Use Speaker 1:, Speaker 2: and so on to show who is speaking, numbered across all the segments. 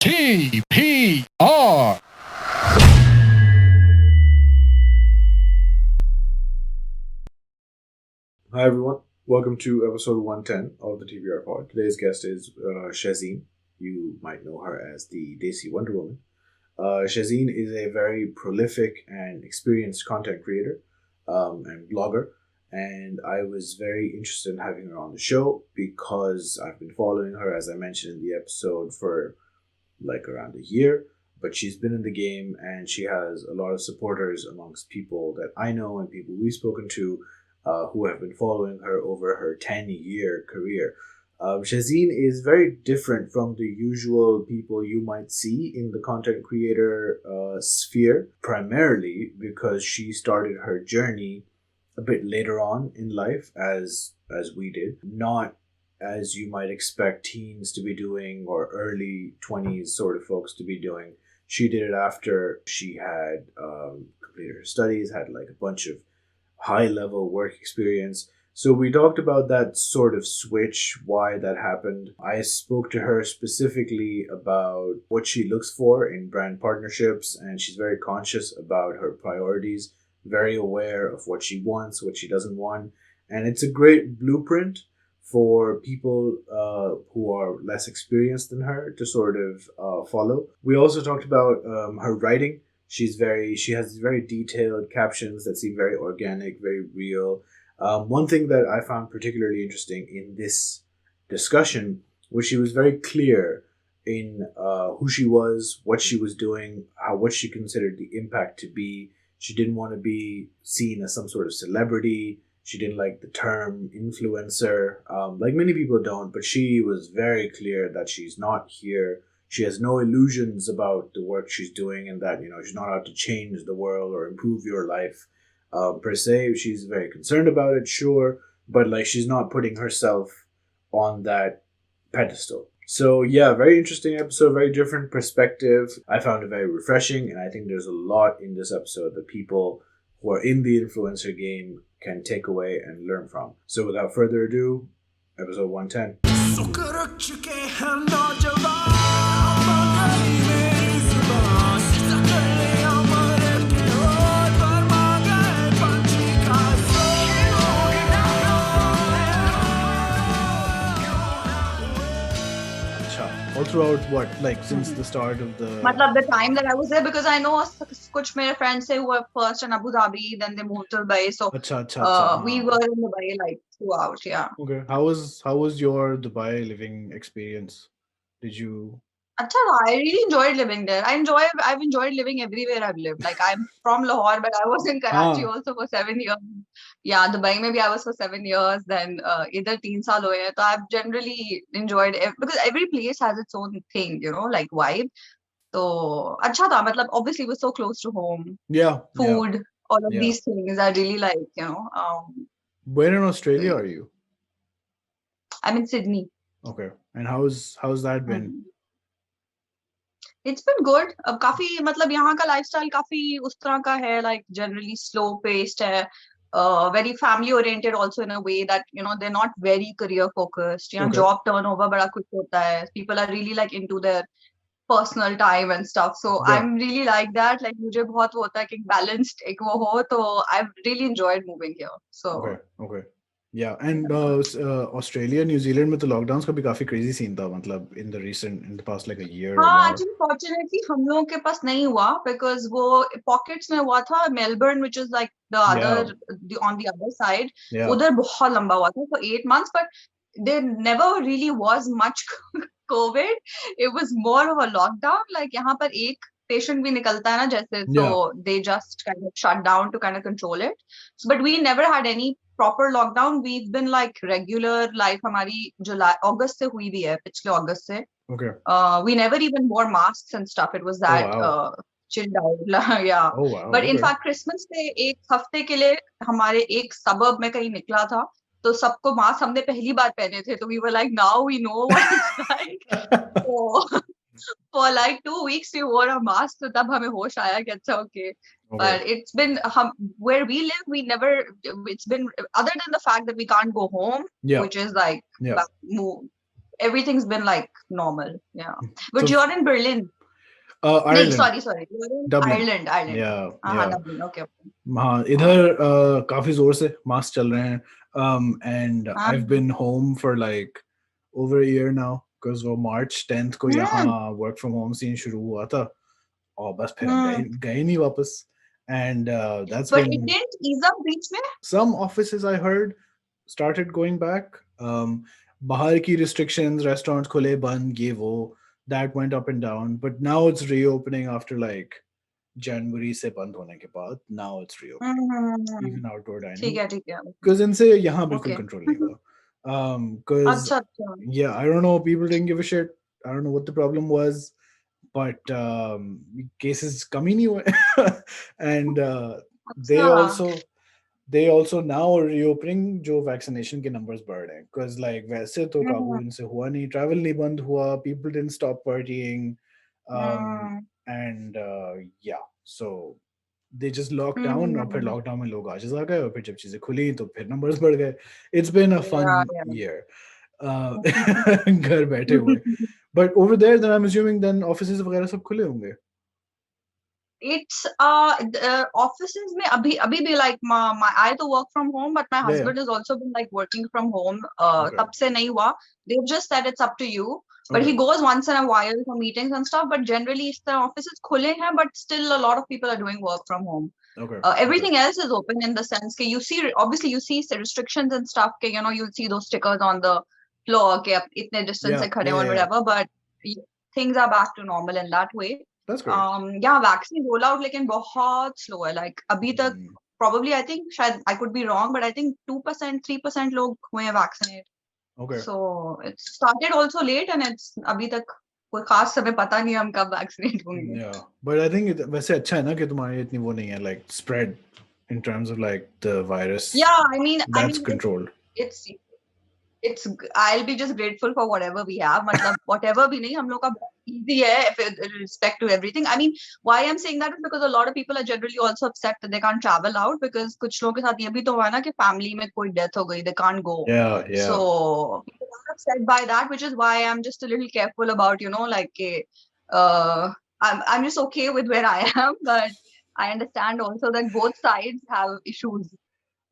Speaker 1: TPR.
Speaker 2: Hi everyone, welcome to episode 110 of the TBR Pod. Today's guest is Shehzeen. You might know her as the Desi Wonder Woman. Shehzeen is a very prolific and experienced content creator and blogger, and I was very interested in having her on the show because I've been following her, as I mentioned in the episode, for like around a year. But she's been in the game and she has a lot of supporters amongst people that I know and people we've spoken to who have been following her over her 10-year career. Shazeen is very different from the usual people you might see in the content creator sphere, primarily because she started her journey a bit later on in life, as we did, not as you might expect teens to be doing or early 20s sort of folks to be doing. She did it after she had completed her studies, had like a bunch of high level work experience. So we talked about that sort of switch, why that happened. I spoke to her specifically about what she looks for in brand partnerships, and she's very conscious about her priorities, very aware of what she wants, what she doesn't want. And it's a great blueprint for people who are less experienced than her to sort of follow. We also talked about her writing. She has very detailed captions that seem very organic, very real. One thing that I found particularly interesting in this discussion was she was very clear in who she was, what she was doing, how what she considered the impact to be. She didn't want to be seen as some sort of celebrity. She didn't like the term influencer, like many people don't. But she was very clear that she's not here. She has no illusions about the work she's doing, and that she's not out to change the world or improve your life per se. She's very concerned about it, sure, but like she's not putting herself on that pedestal. So yeah, very interesting episode, very different perspective. I found it very refreshing, and I think there's a lot in this episode that people who are in the influencer game can take away and learn from. So without further ado, episode 110. All throughout what, like since the start of the
Speaker 3: मतलब the time that I was there, because I know कुछ मेरे friends say who were first in Abu Dhabi, then they moved to Dubai. So we were in Dubai like throughout. Yeah.
Speaker 2: Okay. How was your Dubai living experience? Did you
Speaker 3: अच्छा, I really enjoyed living there. I've enjoyed living everywhere I've lived. Like I'm from Lahore, but I was in Karachi also for 7 years. Yeah, Dubai maybe I was for 7 years. Then इधर 3 साल हुए हैं. So I've generally enjoyed because every place has its own thing, like vibe. So अच्छा था, मतलब obviously it was so close to home.
Speaker 2: Yeah.
Speaker 3: Food, all of
Speaker 2: Yeah.
Speaker 3: these things I really like,
Speaker 2: Where in Australia are you?
Speaker 3: I'm in Sydney.
Speaker 2: Okay. And how's that been?
Speaker 3: It's been good. अब काफी मतलब यहाँ का lifestyle काफी उस तरह का है, like generally slow paced है, very family oriented also in a way that they're not very career focused. यहाँ job turnover बड़ा कुछ होता है. People are really like into their personal time and stuff. So I'm really like that. Like मुझे बहुत वो होता है कि balanced एक वो हो, तो I've really enjoyed moving here. So
Speaker 2: Okay. Yeah, and Australia, New Zealand में तो lockdowns का भी काफी crazy scene था, मतलब in the past like a year or
Speaker 3: हाँ,
Speaker 2: more.
Speaker 3: actually fortunately हम लोगों के पास नहीं हुआ, because वो pockets में हुआ था. Melbourne, which is like the other on the other side, उधर बहुत लंबा हुआ था for 8 months, but there never really was much COVID. It was more of a lockdown. Like यहाँ पर एक patient भी निकलता है ना जैसे, so they just kind of shut down to kind of control it. But we never had any proper lockdown. We've been like regular life. हमारी जुलाई अगस्त से हुई भी है, पिछले अगस्त से.
Speaker 2: Okay.
Speaker 3: We never even wore masks and stuff. It was that chilled out. Yeah.
Speaker 2: Oh wow.
Speaker 3: But in fact, Christmas पे एक हफ्ते के लिए हमारे एक suburb में कहीं निकला था, तो सबको मास्क हमने पहली बार पहने थे. तो we were like, now we know what it's like. So for like 2 weeks we wore a mask, तो तब हमें होश आया कि अच्छा okay. But it's been where we live, it's been, other than the fact that we can't go home, which is like everything's been like normal. Yeah. But so, you're in Berlin.
Speaker 2: Ireland.
Speaker 3: Sorry. You're in
Speaker 2: Dublin.
Speaker 3: Ireland.
Speaker 2: Yeah.
Speaker 3: Dublin. Okay.
Speaker 2: हाँ इधर काफी जोर से mask चल रहे हैं and I've been home for like over a year now because वो March 10th को यहाँ work from home scene शुरू हुआ था और बस फिर हम गए नहीं वापस and that's
Speaker 3: but
Speaker 2: been
Speaker 3: it didn't ease up बीच में
Speaker 2: some offices I heard started going back बाहर की restrictions restaurants खुले बंद ये वो that went up and down but now it's reopening after like January से बंद होने के बाद now it's reopening even outdoor dining
Speaker 3: ठीक है
Speaker 2: because इनसे यहाँ बिल्कुल control नहीं हुआ because yeah I don't know people didn't give a shit I don't know what the problem was but cases कम ही नहीं हुए and they also now are reopening जो vaccination के numbers बढ़ रहे हैं because like वैसे तो काबू इनसे हुआ नहीं travel नहीं बंद हुआ people didn't stop partying and yeah so they just locked down और फिर lockdown में लोग आज आ गए और फिर जब चीजें खुली तो फिर numbers बढ़ गए it's been a fun year घर बैठे हुए but over there then I'm assuming then offices वगैरह सब खुले होंगे
Speaker 3: it's offices में अभी भी like my I to work from home but my husband has also been like working from home तब से नहीं हुआ they've just said it's up to you but he goes once in a while for meetings and stuff but generally the offices खुले हैं but still a lot of people are doing work from home everything else is open in the sense that you see obviously you see restrictions and stuff that you know you'll see those stickers on the floor कि इतने distance से खड़े और whatever but things are back to normal in that way
Speaker 2: That's great.
Speaker 3: Yeah, vaccine rollout लेकिन बहुत slow है. Like अभी तक probably I think शायद I could be wrong, but I think 2%, 3% लोग हुए हैं vaccinate.
Speaker 2: Okay.
Speaker 3: So it started also late and it's अभी तक कोई खास समय पता नहीं हम कब vaccinate होंगे.
Speaker 2: Yeah, but I think वैसे अच्छा है ना कि तुम्हारी इतनी वो नहीं है like spread in terms of like the virus.
Speaker 3: Yeah, I mean
Speaker 2: controlled.
Speaker 3: It's I'll be just grateful for whatever we have मतलब whatever भी नहीं हम लोग का easy है with respect to everything I mean why I'm saying that is because a lot of people are generally also upset that they can't travel out because कुछ लोगों के साथ ये भी तो हुआ ना कि family में कोई death हो गई they can't go so people are upset by that which is why I'm just a little careful about you know like I'm just okay with where I am but I understand also that both sides have issues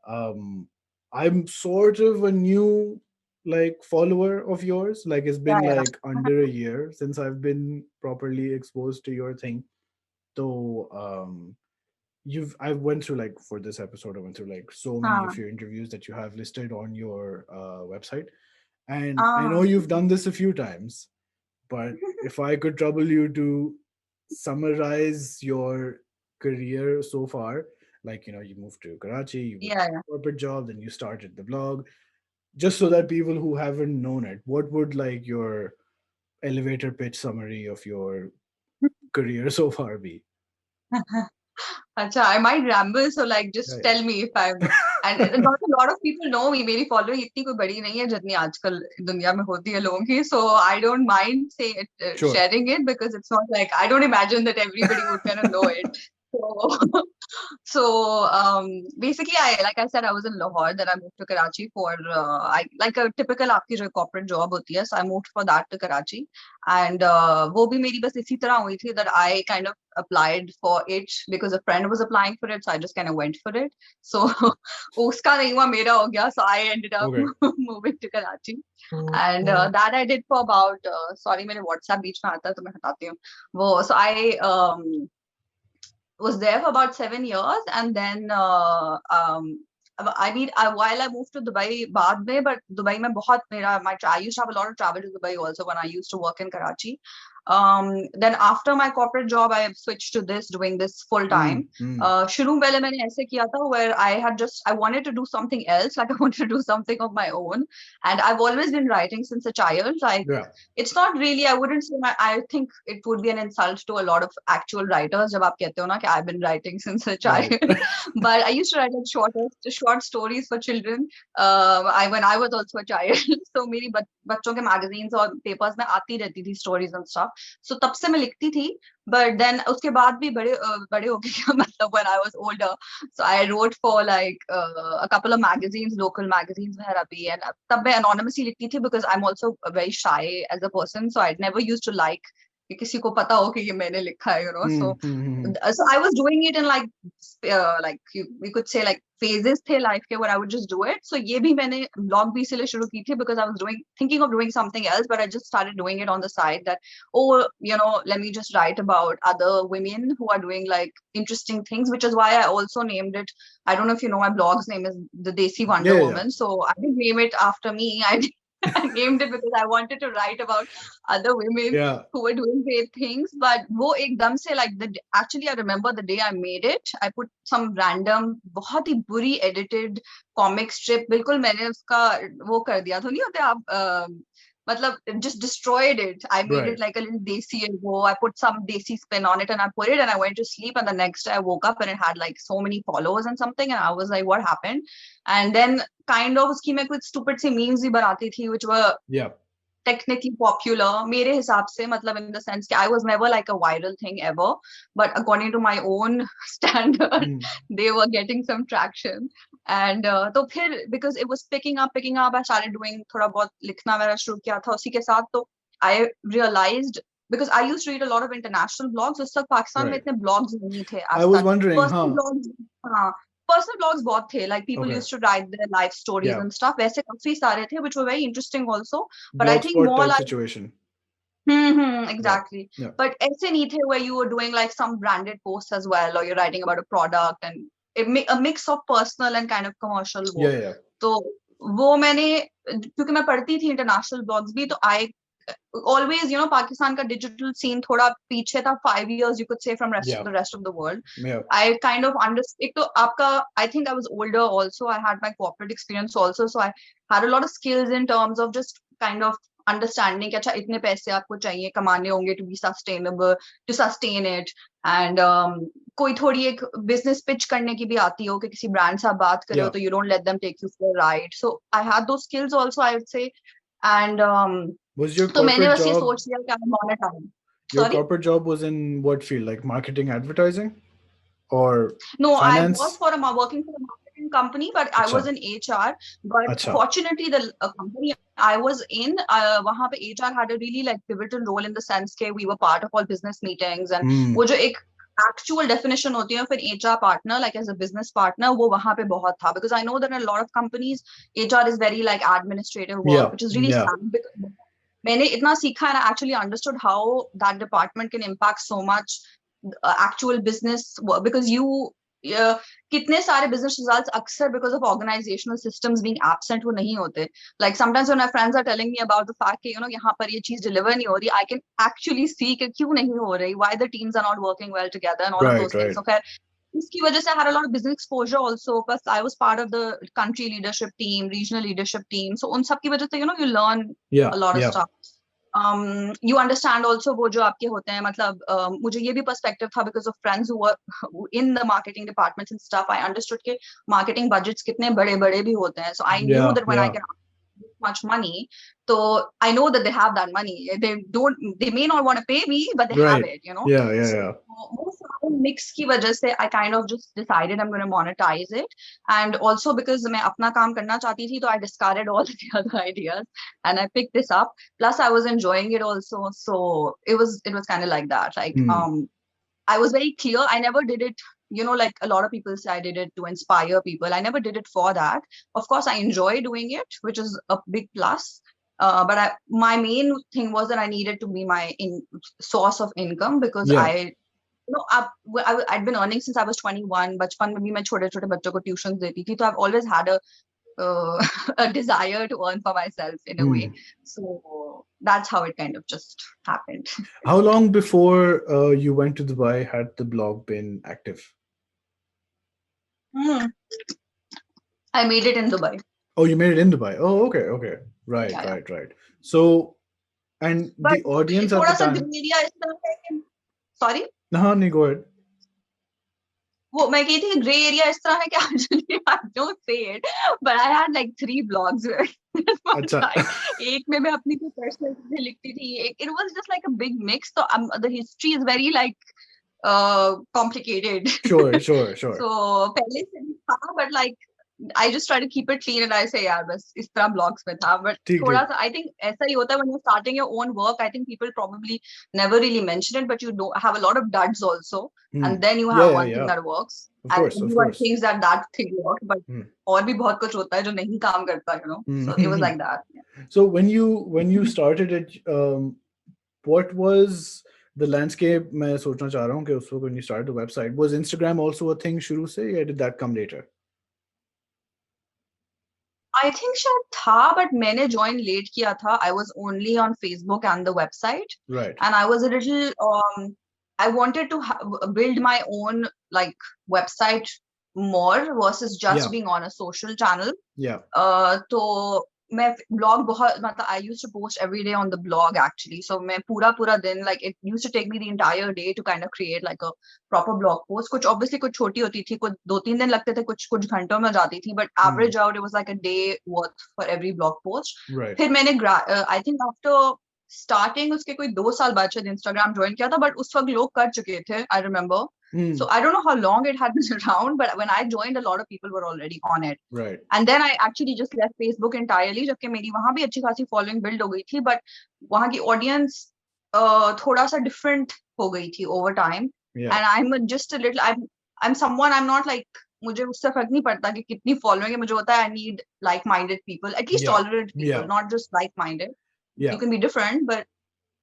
Speaker 2: I'm sort of a new like follower of yours like it's been like under a year since I've been properly exposed to your thing so I went through like for this episode I went through like so many of your interviews that you have listed on your website and I know you've done this a few times but if I could trouble you to summarize your career so far like you know you moved to Karachi you got a corporate job then you started the blog just so that people who haven't known it, what would like your elevator pitch summary of your career so far be?
Speaker 3: Acha, I might ramble, so like just tell me if I'm and not a lot of people know me. मेरी following इतनी कोई बड़ी नहीं है जितनी आजकल दुनिया में होती है लोगों की. So I don't mind sharing it because it's not like I don't imagine that everybody would kind of know it. So basically like I said I was in Lahore then I moved to Karachi for like a typical आपकी जो corporate job होती है so I moved for that to Karachi and वो भी मेरी बस इसी तरह हुई थी that I kind of applied for it because a friend was applying for it so I just kind of went for it so उसका नहीं हुआ मेरा हो गया so I ended up moving to Karachi and that I did for about sorry मेरे WhatsApp बीच में आता है तो मैं हटाती हूँ वो so I was there for about 7 years and then I mean while I moved to Dubai बाद में but Dubai में बहुत मेरा I used to have a lot of travel to Dubai also when I used to work in Karachi then after my corporate job I switched to this doing this full time शुरू में पहले मैंने ऐसे किया था where I wanted to do something else like I wanted to do something of my own and I've always been writing since a child like it's not really I wouldn't say I think it would be an insult to a lot of actual writers जब आप कहते हो ना कि I've been writing since a child but I used to write like short stories for children when I was also a child so मेरी बच्चों के magazines और पेपर्स में आती रहती थी स्टोरीज एंड स्टफ. सो तब से मैं लिखती थी. बट देन उसके बाद भी बड़े हो गए मतलब when I was older, so I wrote for like a couple of magazines, local magazines वगैरह भी. एंड तब मैं एनोनिमसली लिखती थी because I am also very shy as a person, so I never used to like कि किसी को पता हो कि ये मैंने लिखा है, so I was doing it in like we could say like phases थे life के where I would just do it. So ये भी मैंने blog भी इसलिए शुरू की थी because I was thinking of doing something else, but I just started doing it on the side that, oh, let me just write about other women who are doing like interesting things, which is why I also named it. I don't know if you know, my blog's name is the Desi Wonder Woman. So I didn't name it after me. I named it because I wanted to write about other women who were doing great things. But वो एकदम से actually I remember the day I made it. I put some random बहुत ही बुरी edited comic strip. बिल्कुल मैंने उसका वो कर दिया तो नहीं होते आप मतलब just destroyed it. I made it like a little desi I put some desi spin on it and I put it and I went to sleep, and the next day I woke up and it had like so many followers and something, and I was like, what happened? And then kind of उसकी मैं कुछ stupid सी memes भी बनाती थी which were technically popular मेरे हिसाब से, मतलब in the sense that I was never like a viral thing ever, but according to my own standard they were getting some traction. And तो फिर because it was picking up I started doing थोड़ा बहुत लिखना मेरा शुरू किया था उसी के साथ. तो I realized because I used to read a lot of international blogs, उस वक्त पाकिस्तान में इतने blogs नहीं थे.
Speaker 2: I was wondering,
Speaker 3: personal blogs, personal blogs बहुत थे, like people used to write their life stories and stuff. वैसे काफी सारे थे which were very interesting also, but I think more like
Speaker 2: situation.
Speaker 3: Exactly. But ऐसे नहीं थे where you were doing like some branded posts as well, or you're writing about a product and a mix of personal and kind of commercial. तो वो मैंने क्योंकि मैं पढ़ती थी international blogs भी, तो I always, Pakistan का digital scene थोड़ा पीछे था, 5 years you could say from the rest of the world. I kind of understood. एक तो आपका, I think I was older also. I had my corporate experience also, so I had a lot of skills in terms of just kind of understanding कि अच्छा इतने पैसे आपको चाहिए कमाने होंगे to be sustainable, to sustain it. And कोई थोड़ी एक business pitch करने की भी आती हो कि किसी brand से आप बात कर रहे हो तो you don't let them take you for a ride. So I had those skills also, I would say. And
Speaker 2: was your corporate job? Your corporate job was in what field, like marketing, advertising, or
Speaker 3: no?
Speaker 2: finance?
Speaker 3: I was working for a marketing company, but I was in HR. But fortunately, the company I was in, वहाँ पे HR had a really like pivotal role in the sense that we were part of all business meetings, and वो जो एक actual definition होती है फिर HR partner, like as a business partner, वो वहाँ पे बहुत था, because I know that in a lot of companies HR is very like administrative work, which is really sad. Because मैंने इतना सीखा and I actually understood how that department can impact so much actual business work, because कितने सारे business results अक्सर because of organizational systems being absent वो नहीं होते. Like sometimes when my friends are telling me about the fact कि यहाँ पर ये चीज deliver नहीं हो रही, I can actually see कि क्यों नहीं हो रही, why the teams are not working well together and all of those things. So खैर इसकी वजह से I had a lot of business exposure also. Plus I was part of the country leadership team, regional leadership team. So उन सब की वजह से you learn a lot of stuff. You understand also वो जो आपके होते हैं, मतलब मुझे ये भी perspective था because of friends who were in the marketing departments and stuff. I understood कि marketing budgets कितने बड़े-बड़े भी होते हैं. So I knew that when I can much money, so I know that they have that money. They may not want to pay me, but they have it, वो सारे mix की वजह से I kind of just decided I'm going to monetize it. And also because मैं अपना काम करना चाहती थी, तो I discarded all the other ideas and I picked this up. Plus I was enjoying it also, so it was kind of like that. Like I was very clear. I never did it, like a lot of people say I did it to inspire people. I never did it for that. Of course, I enjoy doing it, which is a big plus. But my main thing was that I needed to be my source of income, because I'd been earning since I was 21. बचपन में भी मैं छोटे-छोटे बच्चों को tuitions देती थी, तो I've always had a desire to earn for myself in a way. So that's how it kind of just happened.
Speaker 2: How long before you went to Dubai had the blog been active?
Speaker 3: I made it in Dubai.
Speaker 2: Oh, you made it in Dubai. Oh, okay. Right. So, and but the audience at the time.
Speaker 3: Sorry?
Speaker 2: No, go ahead.
Speaker 3: वो मैं कही थी grey area इस तरह है कि actually I don't say it, but I had like 3 blogs where
Speaker 2: अच्छा.
Speaker 3: एक में मैं अपनी कोई पर्सनल चीजें लिखती थी, it was just like a big mix, so the history is very like complicated.
Speaker 2: Sure.
Speaker 3: So पहले से भी था, but like I just try to keep it clean and I say यार बस इस तरह blogs में था, but
Speaker 2: ठीक
Speaker 3: थोड़ा
Speaker 2: ठीक.
Speaker 3: सा I think ऐसा ही होता है when you're starting your own work. I think people probably never really mention it, but you don't have a lot of duds also, and then you have one thing that works,
Speaker 2: Of
Speaker 3: and
Speaker 2: course, of
Speaker 3: everyone
Speaker 2: course.
Speaker 3: thinks that thing works, but और भी बहुत कुछ होता है जो नहीं काम करता, you know. So it was like that.
Speaker 2: So when you started it, what was the landscape? मैं सोचना चाह रहा हूँ कि उस वक्त when you started the website, was Instagram also a thing शुरू से, या did that come later?
Speaker 3: I think शायद था, but मैंने join late किया था. I was only on Facebook and the website,
Speaker 2: Right.
Speaker 3: and I was a little I wanted to build my own like website more versus just being on a social channel.
Speaker 2: Yeah.
Speaker 3: तो मैं blog बहुत मतलब I used to post every day on the blog actually. So मैं पूरा दिन like it used to take me the entire day to kind of create like a proper blog post. कुछ obviously कुछ छोटी होती थी, कुछ 2-3 दिन लगते थे, कुछ घंटों में जाती थी, but average out it was like a day worth for every blog post.
Speaker 2: Right.
Speaker 3: फिर मैंने I think after starting उसके कोई 2 साल बाद शायद Instagram join किया था, but उस वक्त लोग कर चुके थे, I remember. So I don't know how long it had been around, but when I joined, a lot of people were already on it.
Speaker 2: Right.
Speaker 3: And then I actually just left Facebook entirely, जबकि मेरी वहाँ भी अच्छी खासी following build हो गई थी, but वहाँ की audience थोड़ा सा different हो गई थी over time.
Speaker 2: Yeah.
Speaker 3: And I'm just a little, I'm someone, I'm not like, मुझे उससे फर्क नहीं पड़ता कि कितनी following है, मुझे होता है I need like-minded people, at least tolerant people, not just like-minded. You can be different, but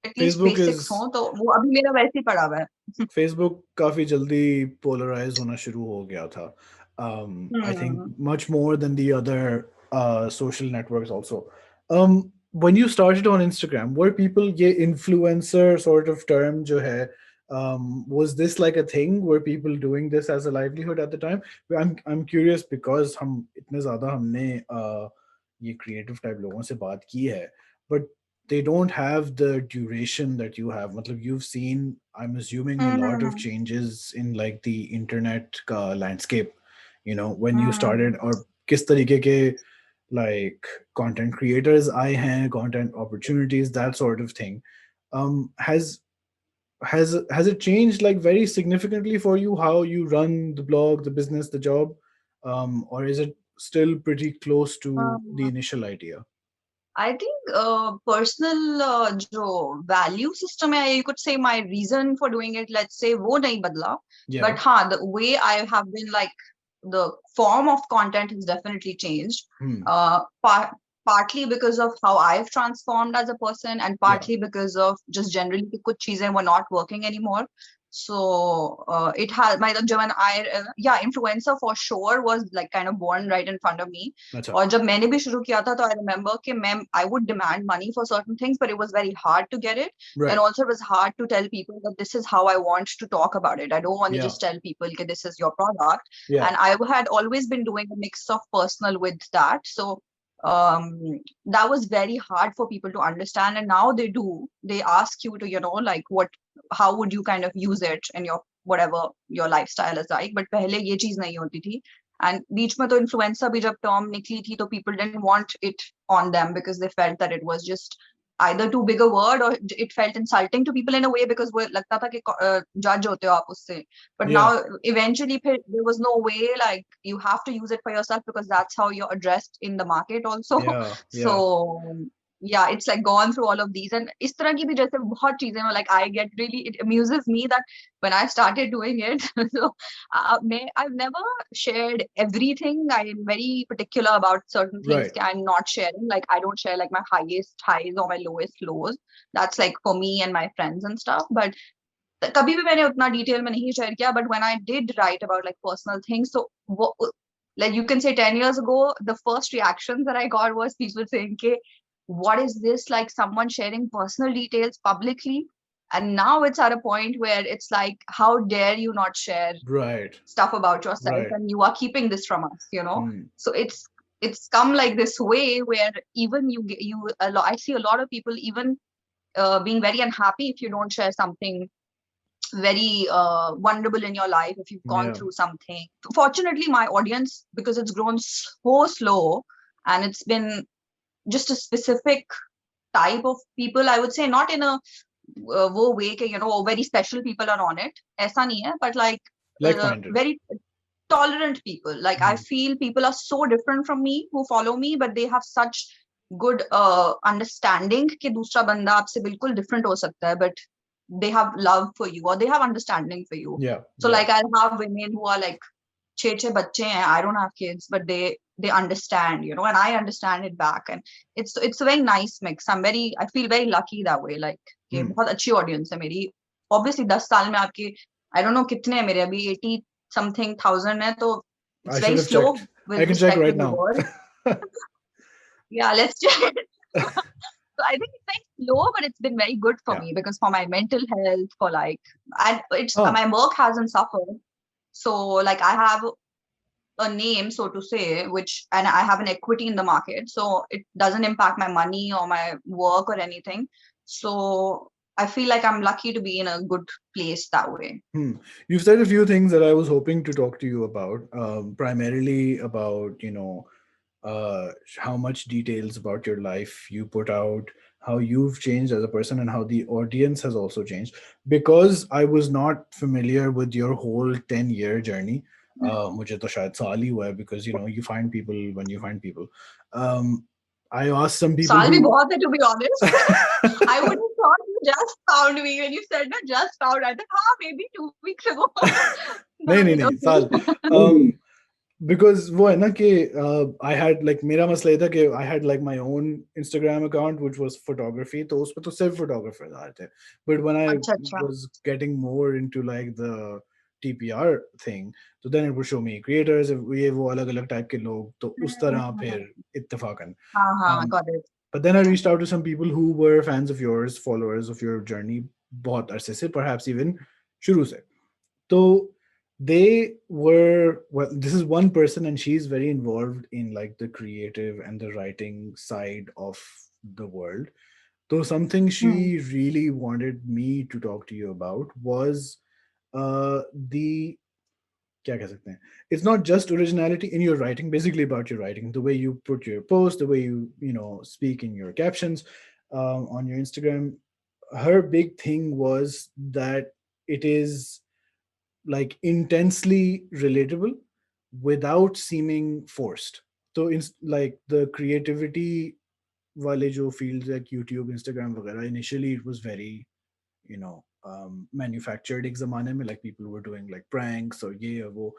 Speaker 3: at least
Speaker 2: Facebook
Speaker 3: basics हो, तो वो अभी मेरा वैसे ही पड़ा हुआ है.
Speaker 2: Facebook काफी जल्दी polarize होना शुरू हो गया था. I think much more than the other social networks also. When you started on Instagram, were people ये influencer sort of term जो है, was this like a thing? Were people doing this as a livelihood at the time? I'm curious because हम इतने ज़्यादा हमने ये creative type लोगों से बात की है, but they don't have the duration that you have. Matlab, you've seen, I'm assuming, a lot of changes in like the internet landscape, you know, when you started, or kis tarike ke like content creators aaye hain, content opportunities, that sort of thing. Has has it changed like very significantly for you how you run the blog, the business, the job, or is it still pretty close to the initial idea?
Speaker 3: I think personal जो value system है, you could say my reason for doing it, let's say, वो नहीं बदला. But हाँ, the way I have been like, the form of content has definitely changed. Partly because of how I've transformed as a person, and partly because of just generally कि कुछ चीजें were not working anymore. So it has my when I influencer for sure was like kind of born right in front of me. और जब मैंने भी शुरू किया था, तो I remember कि I would demand money for certain things, but it was very hard to get it. And also it was hard to tell people that this is how I want to talk about it. I don't want to just tell people that this is your product. And I had always been doing a mix of personal with that. So that was very hard for people to understand, and now they ask you to, you know, like how would you kind of use it in your whatever your lifestyle is like. But पहले ये चीज नहीं होती थी, and बीच में तो influencer भी जब term निकली थी, तो people didn't want it on them because they felt that it was just either too big a word, or it felt insulting to people in a way, because वो लगता था कि judge होते हो आप उससे. But now eventually there was no way, like you have to use it for yourself, because that's how you're addressed in the market also. So yeah, it's like gone through all of these, and इस तरह की भी जैसे बहुत चीजें हैं, like I get really, it amuses me that when I started doing it, so I've never shared everything. I am very particular about certain things that I'm not sharing. Like I don't share like my highest highs or my lowest lows. That's like for me and my friends and stuff. But कभी भी मैंने उतना detail में नहीं share किया. But when I did write about like personal things, so like you can say 10 years ago, the first reactions that I got was people saying, "Okay, what is this? Like someone sharing personal details publicly?" And now it's at a point where it's like, how dare you not share stuff about yourself, and you are keeping this from us, you know? So it's come like this way where even I see a lot of people even being very unhappy if you don't share something very vulnerable in your life if you've gone through something. Fortunately, my audience, because it's grown so slow and it's been just a specific type of people, I would say, not in a way that very special people are on it. Aisa nahi hai, but like very tolerant people. Like I feel people are so different from me who follow me, but they have such good understanding कि दूसरा बंदा आपसे बिल्कुल different हो सकता है, but they have love for you or they have understanding for you. So like I'll have women who are like छह बच्चे हैं, I don't have kids, but they understand, and I understand it back, and it's a very nice mix. I feel very lucky that way, like कि बहुत अच्छी audience है मेरी. Obviously 10 साल में आपके I don't know कितने हैं मेरे, अभी 80 something thousand है, तो it's very slow with
Speaker 2: I can check
Speaker 3: respect
Speaker 2: right
Speaker 3: to the
Speaker 2: now.
Speaker 3: world. Yeah, let's check. So I think it's very slow, but it's been very good for me because for my mental health, for like, and my work hasn't suffered. So like I have a name, so to say, and I have an equity in the market, so it doesn't impact my money or my work or anything. So I feel like I'm lucky to be in a good place that way.
Speaker 2: You've said a few things that I was hoping to talk to you about, primarily about, how much details about your life you put out, how you've changed as a person, and how the audience has also changed. Because I was not familiar with your whole 10-year journey. मुझे तो शायद साल ही हुआ है, because you find people when you find people. I asked some people.
Speaker 3: साल भी बहुत है, to be honest. I would have thought you just found me when you said that. Just found. I thought, maybe 2 weeks ago.
Speaker 2: नहीं साल. Because वो है ना कि I had like मेरा मसला ये था कि I had like my own Instagram account which was photography, तो उसपे तो सिर्फ photographers आ रहे थे. But when I was getting more into like the TPR thing, so then it would show me creators, ये वो अलग अलग type के लोग, तो उस तरह फिर इत्तेफाकन.
Speaker 3: Got it.
Speaker 2: But then I reached out to some people who were fans of yours, followers of your journey, बहुत अरसे से, perhaps even शुरू से. So they were, well, this is one person and she's very involved in like the creative and the writing side of the world. So something she really wanted me to talk to you about was the क्या कह सकते हैं, it's not just originality in your writing, basically about your writing, the way you put your post, the way you speak in your captions on your Instagram. Her big thing was that it is like intensely relatable without seeming forced. So in like the creativity wale jo fields like YouTube, Instagram वगैरह, initially it was very manufactured ek zamane mein, like people were doing like pranks or ye or wo.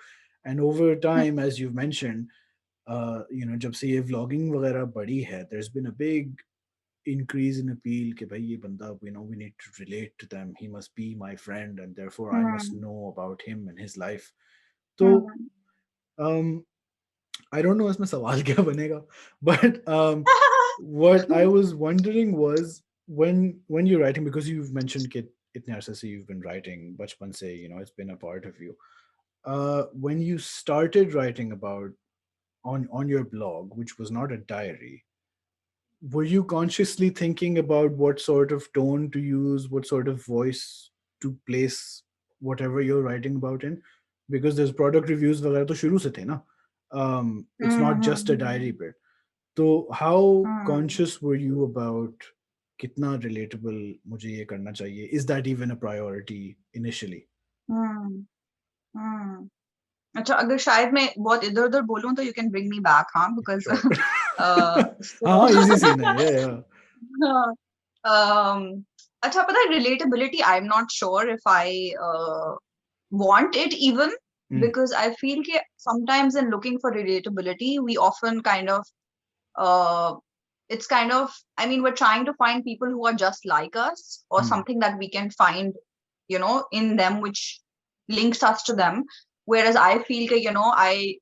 Speaker 2: And over time, as you've mentioned, जब से ये vlogging वगैरह बढ़ी है, there's been a big increase in appeal कि भाई ये बंदा, we need to relate to them, he must be my friend and therefore I must know about him and his life. So I don't know इसमें सवाल क्या बनेगा, but what I was wondering was when you're writing, because you've mentioned कि इतने अरसे से you've been writing बचपन से, it's been a part of you. When you started writing about on your blog, which was not a diary, were you consciously thinking about what sort of tone to use, what sort of voice to place whatever you're writing about in? Because there's product reviews वगैरह तो शुरू से थे ना. It's not just a diary bit. So how conscious were you about कितना relatable मुझे ये करना चाहिए? Is that even a priority initially?
Speaker 3: अच्छा, अगर शायद मैं बहुत इधर उधर बोलूं तो you can bring me back, हाँ, because
Speaker 2: easy scene है, yeah.
Speaker 3: अच्छा, पता है, relatability, I'm not sure if I want it even, because I feel कि sometimes in looking for relatability, we often kind of it's kind of, I mean, we're trying to find people who are just like us or something that we can find, in them, which links us to them. Whereas I feel that, I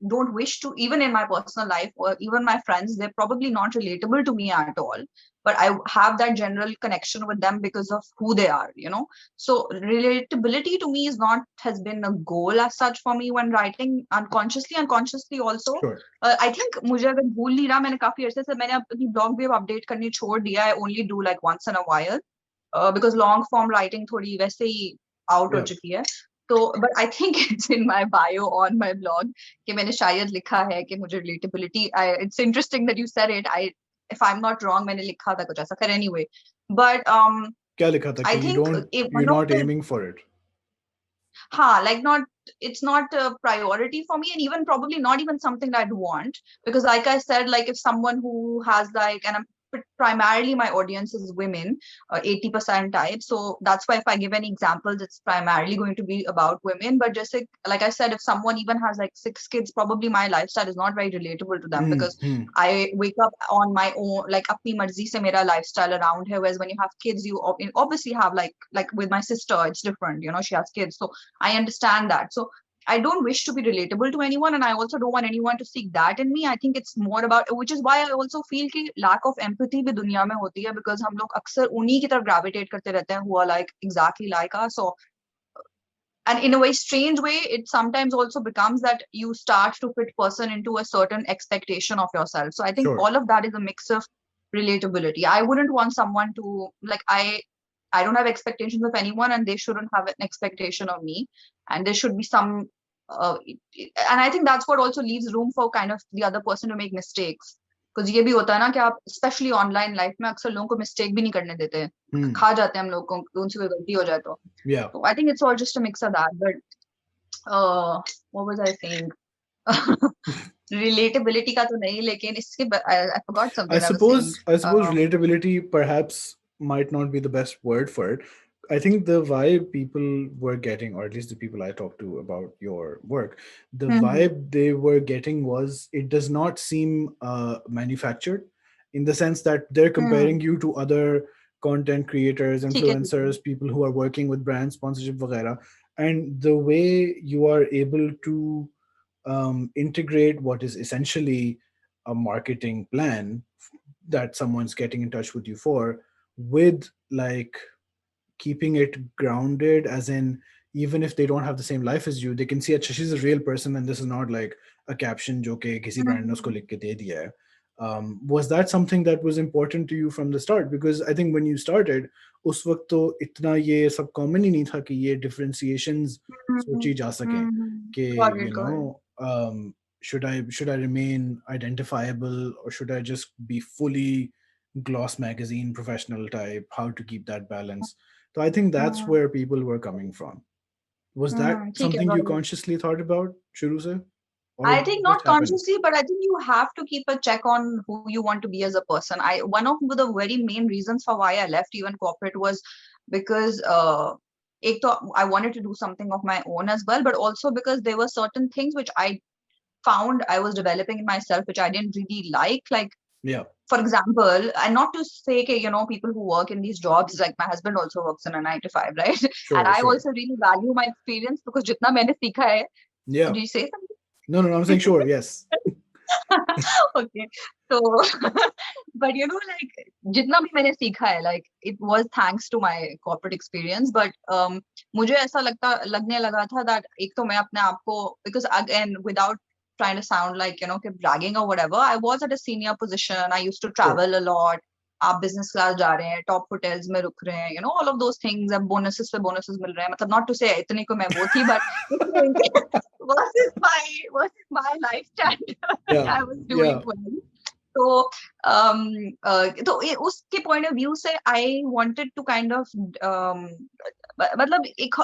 Speaker 3: don't wish to, even in my personal life or even my friends, they're probably not relatable to me at all. But I have that general connection with them because of who they are, So relatability to me has been a goal as such for me when writing, unconsciously also.
Speaker 2: Sure.
Speaker 3: I think मुझे अगर भूल नहीं रहा, मैंने काफी अर्से से मैंने अपनी blog भी update करनी छोड़ दिया. I only do like once in a while because long form writing थोड़ी वैसे ही out हो चुकी है. तो but I think it's in my bio on my blog कि मैंने शायद लिखा है कि मुझे relatability. It's interesting that you said it. If I'm not wrong, मैंने लिखा था कुछ ऐसा. खैर anyway, but
Speaker 2: क्या लिखा था
Speaker 3: I
Speaker 2: कि
Speaker 3: think
Speaker 2: you're not aiming for it.
Speaker 3: like it's not a priority for me, and even probably not even something that I'd want, because like I said, like if someone who has like, and I'm primarily my audience is women, 80% type, so that's why if I give any examples, it's primarily going to be about women. But just like I said, if someone even has like 6 kids, probably my lifestyle is not very relatable to them, because I wake up on my own, like apni marzi se mera lifestyle around here, whereas when you have kids, you obviously have like with my sister, it's different, you know, she has kids, so I understand that. So I don't wish to be relatable to anyone, and I also don't want anyone to seek that in me. I think it's more about, which is why I also feel कि lack of empathy भी दुनिया में होती है, because हम लोग अक्सर उन्हीं की तरफ gravitate करते रहते हैं who are like exactly like us. So, and in a very strange way, it sometimes also becomes that you start to fit person into a certain expectation of yourself. So I think all of that is a mix of relatability. I wouldn't want someone to like, I don't have expectations of anyone, and they shouldn't have an expectation of me. And there should be some, and I think that's what also leaves room for kind of the other person to make mistakes. Because ये भी होता है ना कि आप specially online life में अक्सर लोगों को मिस्टेक भी नहीं करने देते हैं, खा जाते हैं हम लोग को, उनसे कोई गलती हो जाए तो. So I think it's all just a mix of that. But what was I saying? Relatability का तो नहीं, लेकिन इसके I forgot something.
Speaker 2: I suppose relatability perhaps might not be the best word for it. I think the vibe people were getting, or at least the people I talked to about your work, the vibe they were getting was it does not seem manufactured, in the sense that they're comparing you to other content creators, influencers, people who are working with brand sponsorship, वगैरह. And the way you are able to integrate what is essentially a marketing plan that someone's getting in touch with you for, with like keeping it grounded, as in even if they don't have the same life as you, they can see अच्छा, she's a real person, and this is not like a caption जो कि किसी brand ने उसको लिख के दे दिया है. Was that something that was important to you from the start? Because I think when you started, उस वक्त तो इतना ये सब common ही नहीं था कि ये differentiations सोची जा सकें कि you know should I remain identifiable, or should I just be fully gloss magazine professional type, how to keep that balance. So I think that's where people were coming from. Was that something you consciously thought about shuru se?
Speaker 3: I think not consciously, but I think you have to keep a check on who you want to be as a person. One of the very main reasons for why I left even corporate was because I wanted to do something of my own as well, but also because there were certain things which I found I was developing in myself, which I didn't really like. Like, for example, and not to say, you know, people who work in these jobs, like my husband also works in a 9 to 5, right? And I also really value my experience, because jitna maine sikha hai. Did you say something?
Speaker 2: No, I'm saying sure, yes.
Speaker 3: Okay. So, but you know, like, jitna bhi maine sikha hai, like, it was thanks to my corporate experience. But मुझे ऐसा लगने लगा था that एक तो मैं अपने आप को, because again, without trying to sound like, you know, bragging or whatever, I was at a senior position. I used to travel a lot. आप business class जा रहे हैं, top hotels में रुक रहे हैं, you know, all of those things. अब bonuses पे bonuses मिल रहे हैं. मतलब not to say इतनी को मैं वो थी, but versus my life standard, I was doing well. So, उसके point of view से I wanted to kind of, मतलब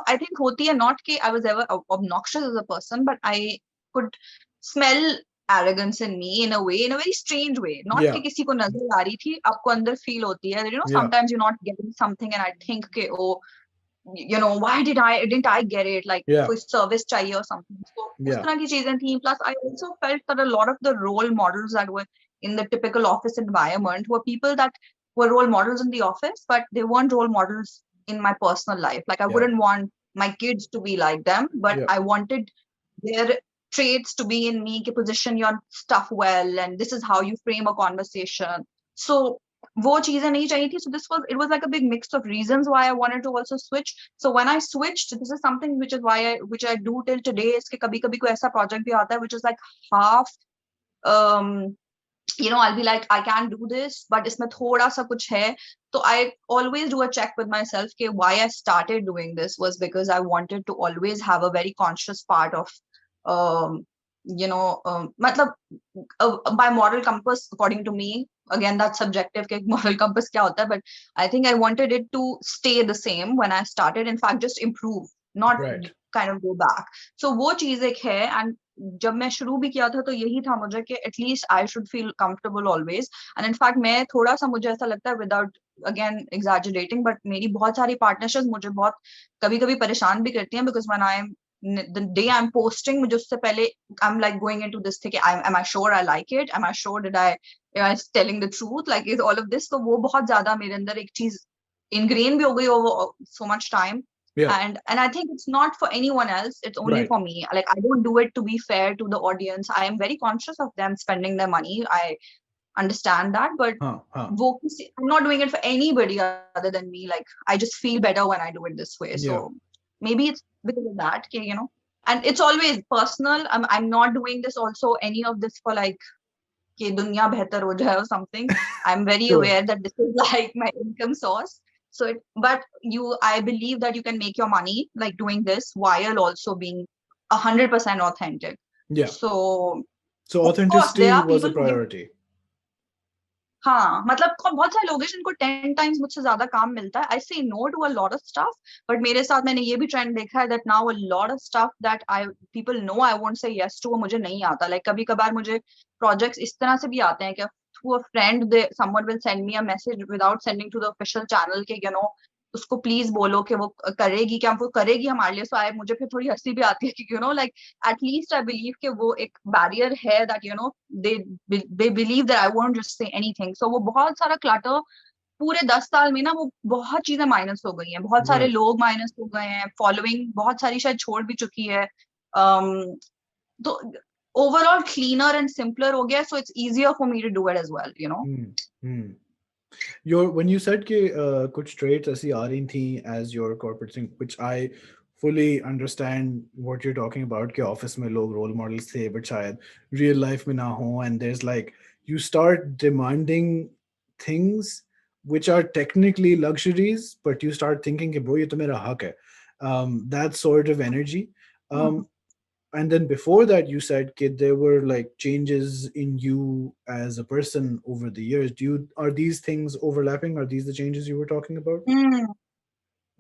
Speaker 3: I think होती है not कि I was ever obnoxious as a person, but I could smell arrogance in me in a way, in a very strange way. Not कि किसी को नजर आ रही थी, आपको अंदर feel होती है. You know, sometimes you're not getting something, and I think कि oh, you know, why didn't I get it? Like, कोई service चाहिए or something. So उस तरह की चीजें थी. Plus, I also felt that a lot of the role models that were in the typical office environment were people that were role models in the office, but they weren't role models in my personal life. Like, I wouldn't want my kids to be like them, but I wanted their traits to be in me, to position your stuff well, and this is how you frame a conversation. So वो चीजें नहीं चाहिए थी. So it was like a big mix of reasons why I wanted to also switch. So when I switched, this is something which I do till today, is कि कभी कभी कोई ऐसा project भी आता है which is like half I'll be like, I can't do this, but isme thoda sa kuch hai. So I always do a check with myself ke why I started doing this was because I wanted to always have a very conscious part of, um, matlab, by moral compass, according to me, again, that's subjective, ke moral compass kya hota hai, but I think I wanted it to stay the same when I started. In fact, just improve, not
Speaker 2: Right.
Speaker 3: kind of go back. So वो चीज एक है. And जब मैं शुरू भी किया था तो यही था मुझे कि at least I should feel comfortable always. And in fact मैं थोड़ा सा, मुझे ऐसा लगता है, विदाउट अगेन एग्जैजरेटिंग, बट मेरी बहुत सारी पार्टनरशिप मुझे बहुत कभी कभी परेशान भी करती हैं, because when I am the day I'm posting, मुझे उससे पहले I'm like going into this thing, am I sure I like it, am I sure did am I telling the truth, like is all of this. तो वो बहुत ज्यादा मेरे अंदर एक चीज ingrained भी हो गई over so much time.
Speaker 2: Yeah.
Speaker 3: And I think it's not for anyone else, it's only
Speaker 2: Right.
Speaker 3: for me. Like, I don't do it to be fair to the audience. I am very conscious of them spending their money, I understand that, but I'm not doing it for anybody other than me. Like, I just feel better when I do it this way. So
Speaker 2: Yeah.
Speaker 3: maybe it's because of that, and it's always personal. I'm not doing this also, any of this for like कि दुनिया बेहतर हो जाए or something. I'm very
Speaker 2: Sure.
Speaker 3: aware that this is like my income source. So, but I believe that you can make your money like doing this while also being 100% authentic.
Speaker 2: Yeah.
Speaker 3: So of course, there
Speaker 2: authenticity
Speaker 3: are
Speaker 2: was a
Speaker 3: people who give.
Speaker 2: priority.
Speaker 3: हाँ, मतलब बहुत सारे लोग हैं जिनको 10 times मुझसे ज्यादा काम मिलता है. I say no to a lot of stuff, but मेरे साथ मैंने ये भी trend देखा है that now a lot of stuff that people know I won't say yes to, वो मुझे नहीं आता. Like कभी कभार मुझे projects इस तरह से भी आते हैं कि through a friend someone will send me a message without sending to the official channel कि उसको प्लीज बोलो कि वो करेगी क्या, वो करेगी हमारे लिए. सो मुझे फिर थोड़ी हंसी भी आती है कि लाइक एटलीस्ट आई बिलीव कि वो एक बैरियर है that they believe that I won't just say anything. So वो बहुत सारा क्लटर पूरे 10 साल में ना, वो बहुत चीजें माइनस हो गई हैं, बहुत सारे लोग माइनस हो गए हैं, फॉलोइंग बहुत सारी शायद छोड़ भी चुकी है. तो ओवरऑल क्लीनर एंड सिंपलर हो गया. So it's easier for me to do it as well.
Speaker 2: When you said कि कुछ traits ऐसी आ रही थी as your corporate thing, which I fully understand what you're talking about, कि office में लोग role models थे but शायद real life में ना हो, and there's like you start demanding things which are technically luxuries, but you start thinking कि bro ये तो मेरा हक है, that sort of energy. And then before that you said kid there were like changes in you as a person over the years. Are these things overlapping? Are these the changes you were talking about?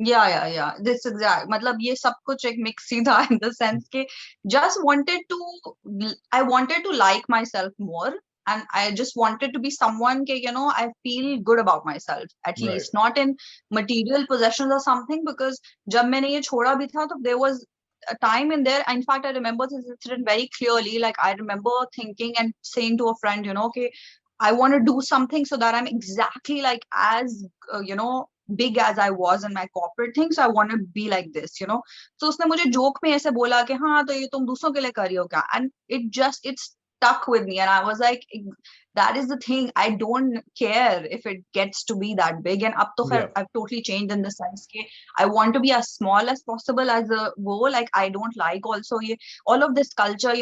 Speaker 3: Yeah, this exact, मतलब ये सब कुछ एक mix ही था in the sense के just I wanted to like myself more, and I just wanted to be someone के I feel good about myself, at least not in material possessions or something, because जब मैंने ये छोड़ा भी था तो there was a time in there. In fact, I remember this incident very clearly. Like, I remember thinking and saying to a friend, okay, I want to do something so that I'm exactly like as big as I was in my corporate thing. So I want to be like this. So उसने मुझे joke में ऐसे बोला कि हाँ तो ये तुम दूसरों के लिए कर रही हो क्या, and it stuck with me, and I was like, that is the thing. I don't care if it gets to be that big. And up to I've totally changed in the sense that I want to be as small as possible as a goal. Like, I don't like also all of this culture,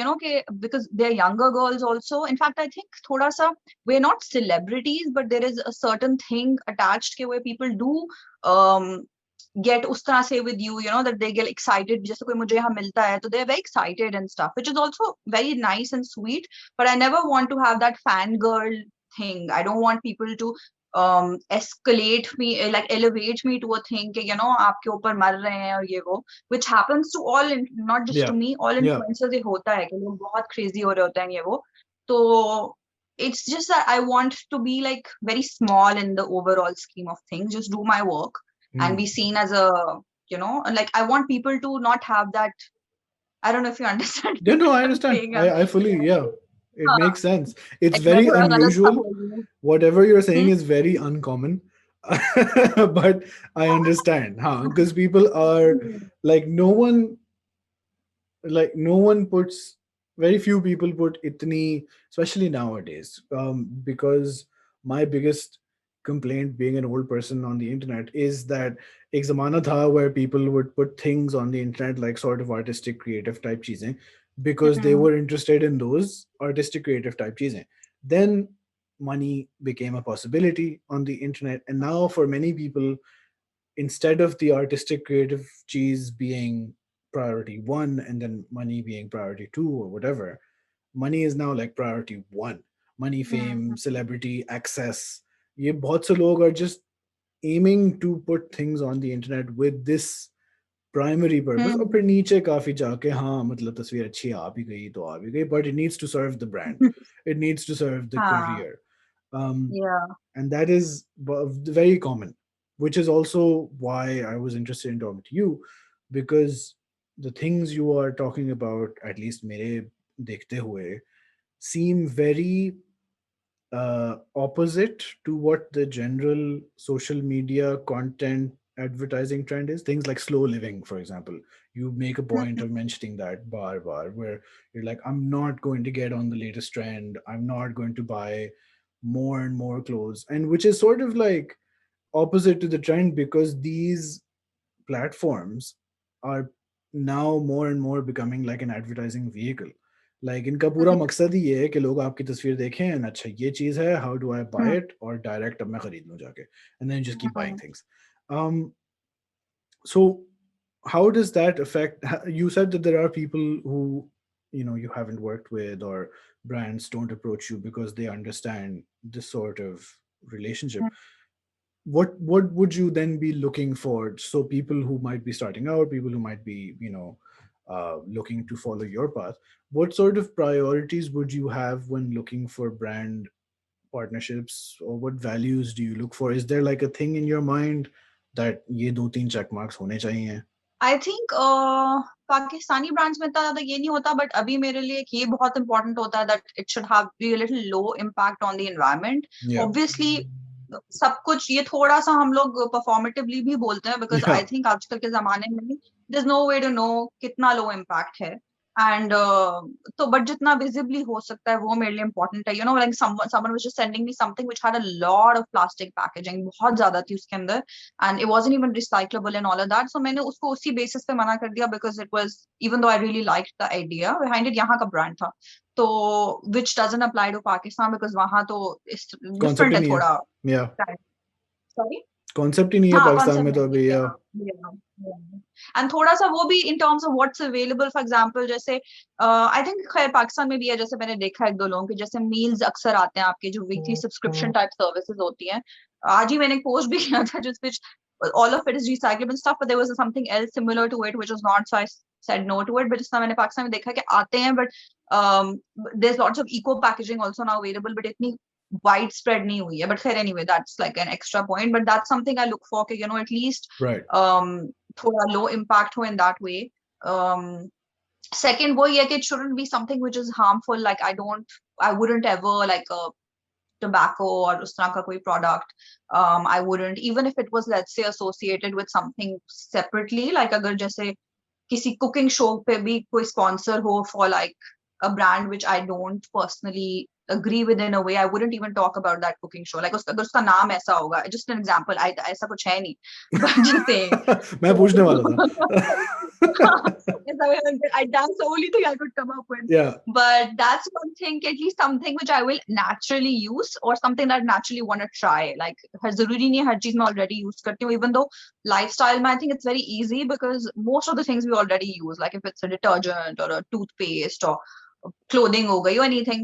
Speaker 3: because they're younger girls also. In fact, I think thoda sa, we're not celebrities, but there is a certain thing attached where people do get उस तरह से with you, that they get excited. जैसे कोई मुझे यहाँ मिलता है तो they're very excited and stuff, which is also very nice and sweet. But I never want to have that fangirl thing. I don't want people to escalate me, like elevate me to a thing कि आपके ऊपर मर रहे हैं और ये वो, which happens to all, not just to me, all influencers. ये होता है कि लोग बहुत crazy हो रहे होते हैं ये वो. तो it's just that I want to be like very small in the overall scheme of things, just do my work and be seen as a, like, I want people to not have that. I don't know if you understand.
Speaker 2: Yeah, no, I understand. I fully, it makes sense. It's very unusual. Whatever you're saying is very uncommon. But I understand, because people are like, no one puts, very few people put itni, especially nowadays, because my biggest complaint being an old person on the internet is that ek zamana tha where people would put things on the internet like sort of artistic creative type cheezein because they were interested in those artistic creative type cheezein. Then money became a possibility on the internet. And now for many people, instead of the artistic creative cheese being priority one and then money being priority two or whatever, money is now like priority one. Money, fame, celebrity, access. ये बहुत से लोग are just aiming to put things on the internet with this primary purpose. और फिर नीचे काफी जाके हाँ मतलब तस्वीर अच्छी आ भी गई तो आ भी गई, but it needs to serve the brand, it needs to serve the
Speaker 3: हाँ,
Speaker 2: career. um,
Speaker 3: yeah.
Speaker 2: and that is very common, which is also why I was interested in talking to you, because the things you are talking about, at least mere dekhte hue, seem very opposite to what the general social media content advertising trend is. Things like slow living, for example, you make a point of mentioning that bar, where you're like, I'm not going to get on the latest trend, I'm not going to buy more and more clothes, and which is sort of like opposite to the trend, because these platforms are now more and more becoming like an advertising vehicle. Like इनका पूरा मकसद ही ये है कि लोग आपकी तस्वीर देखें and अच्छा ये चीज़ है, how do I buy it, और direct अब मैं खरीद लूँ जाके, and then just keep buying things. um so how does that affect, you said that there are people who, you know, you haven't worked with, or brands don't approach you because they understand this sort of relationship. What would you then be looking for? So people who might be starting out, people who might be, you know, looking to follow your path, what sort of priorities would you have when looking for brand partnerships, or what values do you look for? Is there like a thing in your mind that ये दो तीन check marks होने चाहिए?
Speaker 3: I think Pakistani brands में इतना ज्यादा ये नहीं होता, बट अभी मेरे लिए एक ये बहुत इंपॉर्टेंट होता है that it should have be a little low impact on the environment. Obviously सब कुछ ये थोड़ा सा हम लोग परफॉर्मेटिवली भी बोलते हैं, बिकॉज आई थिंक आजकल के जमाने में there is no way to know कितना लो इम्पैक्ट है. एंड तो बट जितना विजिबली हो सकता है वो मेरे लिए इंपॉर्टेंट है. You know like someone was just sending me something which had a lot of plastic packaging, बहुत ज्यादा थी उसके अंदर, and it wasn't even recyclable and all of that. So मैंने उसको उसी basis पे मना कर दिया, because it was, even though I really liked the idea behind it, यहाँ का brand था, तो which doesn't apply to Pakistan because वहाँ तो different है थोड़ा. Sorry?
Speaker 2: कॉन्सेप्ट ही नहीं है पाकिस्तान में तो अभी.
Speaker 3: एंड थोड़ा सा वो भी इन terms of what's available. For example जैसे आई थिंक खैर पाकिस्तान में भी है, जैसे मैंने देखा एक दो लोगों के, जैसे मील्स अक्सर आते हैं आपके जो वीकली सब्सक्रिप्शन टाइप सर्विसेज होती हैं. आज ही मैंने एक पोस्ट भी किया था जिस which all of it is recyclable stuff, but there was something else similar to it which was not, so I said no to it. But जितना मैंने पाकिस्तान में देखा कि आते हैं, but there's lots of eco packaging also now available, but इतनी widespread नहीं हुई है. But खैर anyway, that's like an extra point, but that's something I look for, you know, at least थोड़ा low impact हो in that way. Second वो ये कि it shouldn't be something which is harmful, like I wouldn't ever like a tobacco or उस तरह का कोई product. I wouldn't, even if it was, let's say, associated with something separately, like अगर जैसे किसी cooking show पे भी कोई sponsor हो for like a brand which I don't personally agree with in a way, I wouldn't even talk about that cooking show. Like अगर उसका नाम ऐसा होगा, just an example, ऐसा कुछ है नहीं, but just saying.
Speaker 2: मैं पूछने वाला था.
Speaker 3: That's the only thing I could come up with.
Speaker 2: Yeah.
Speaker 3: But that's one thing, at least something which I will naturally use, or something that I naturally want to try. Like ज़रूरी नहीं है हर चीज मैं already use करती हूँ, even though lifestyle में I think it's very easy because most of the things we already use, like if it's a detergent or a toothpaste or clothing ho gayi or anything,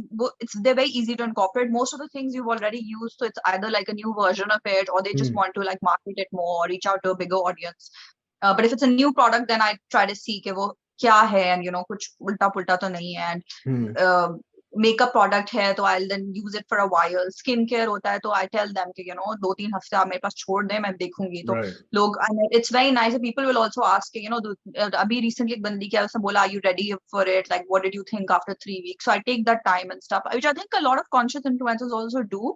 Speaker 3: they're very easy to incorporate. Most of the things you've already used, so it's either like a new version of it, or they just want to like market it more, reach out to a bigger audience. But if it's a new product, then I try to see कि वो क्या है, and you know कुछ उल्टा पुल्टा तो नहीं है, and मेकअप प्रोडक्ट है तो I then use it for a while. Skin care होता है तो आई टेल देम कि यू नो 2-3 हफ्ते आप मेरे पास छोड़ दें, मैं देखूंगी. तो लोग, it's very nice, people will also ask you know. अभी रिसेंटली एक बंदी क्या, उसने बोला, are you ready for it, like what did you think after 3 weeks? So I take that time and stuff, which I think a lot of conscious influencers also do.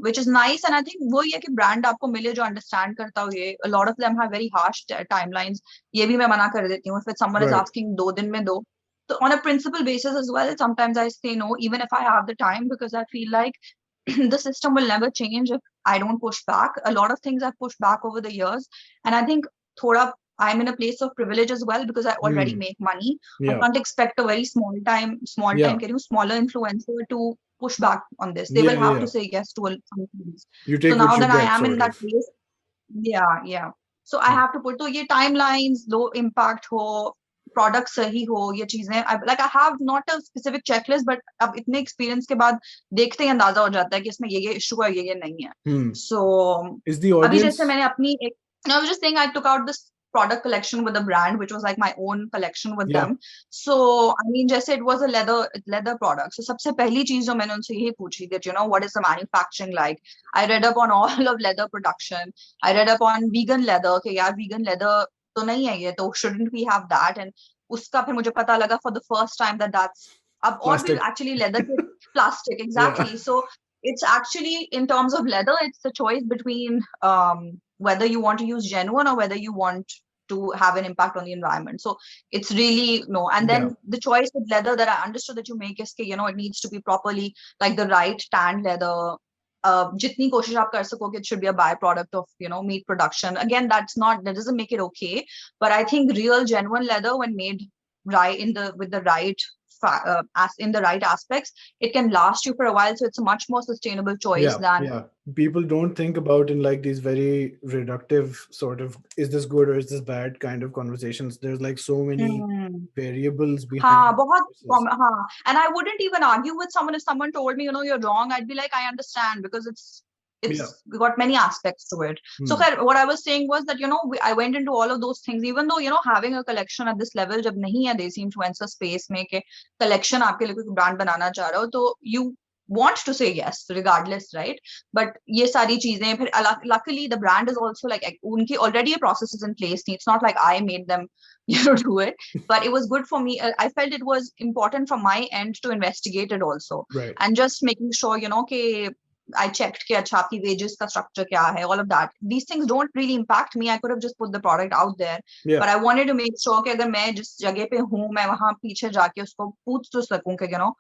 Speaker 3: Which is nice. And I think वो ये कि brand आपको मिले जो understand करता हो. ये a lot of them have very harsh timelines. ये भी मैं मना कर देती हूँ. If someone is asking 2 दिन में दो, so on a principle basis as well, sometimes I say no, even if I have the time, because I feel like the system will never change if I don't push back. A lot of things I've pushed back over the years, and I think thoda I'm in a place of privilege as well because I already make money. I can't expect a very small time smaller influencer to push back on this. They will have to say yes to some things.
Speaker 2: You take
Speaker 3: So now
Speaker 2: what you
Speaker 3: that I
Speaker 2: get,
Speaker 3: am in
Speaker 2: sort
Speaker 3: that
Speaker 2: of.
Speaker 3: place, yeah. So I have to put to ye timelines, low impact ho, product sahi ho, ye cheezein. I have not a specific checklist, but ab itne experience ke baad dekhte hi अंदाजा हो जाता है कि इसमें ये issue है ये नहीं है. So
Speaker 2: is the
Speaker 3: अभी जैसे
Speaker 2: audience
Speaker 3: मैंने अपनी एक I was just saying I took out this product collection with a brand, which was like my own collection with them. So I mean, just it was a leather product. So सबसे पहली चीज जो मैंने उनसे यही पूछी that what is the manufacturing like? I read up on all of leather production. I read up on vegan leather. कि यार vegan leather तो नहीं है ये तो shouldn't we have that? And उसका फिर मुझे पता लगा for the first time that that's अब और भी actually leather के plastic exactly. So it's actually in terms of leather, it's the choice between whether you want to use genuine or whether you want to have an impact on the environment. So it's really no. And then the choice with leather that I understood that you make is it needs to be properly like the right tanned leather. Jitni koshish aap kar sakoge, it should be a byproduct of meat production. Again, that doesn't make it okay. But I think real genuine leather, when made right with the right in the right aspects, it can last you for a while. So it's a much more sustainable choice than
Speaker 2: people don't think about in like these very reductive sort of is this good or is this bad kind of conversations. There's like so many variables behind
Speaker 3: and I wouldn't even argue with someone if someone told me you're wrong. I'd be like, I understand, because it's got many aspects to it. So what I was saying was that I went into all of those things, even though having a collection at this level jab nahi hai desi influencer space mein ke collection aapke liye koi brand banana cha raha ho, to you want to say yes regardless, right? But ye sari cheezein phir luckily the brand is also like unki already a process is in place. It's not like I made them do it, but it was good for me. I felt it was important from my end to investigate it also, and just making sure ke I checked कि अच्छा आपकी wages का structure क्या है, all of that. These things don't really impact me. I could have just put the product out there, but I wanted to make sure कि अगर मैं जिस जगह पे हूँ मैं वहाँ पीछे जाके उसको पूछ तो सकूँ कि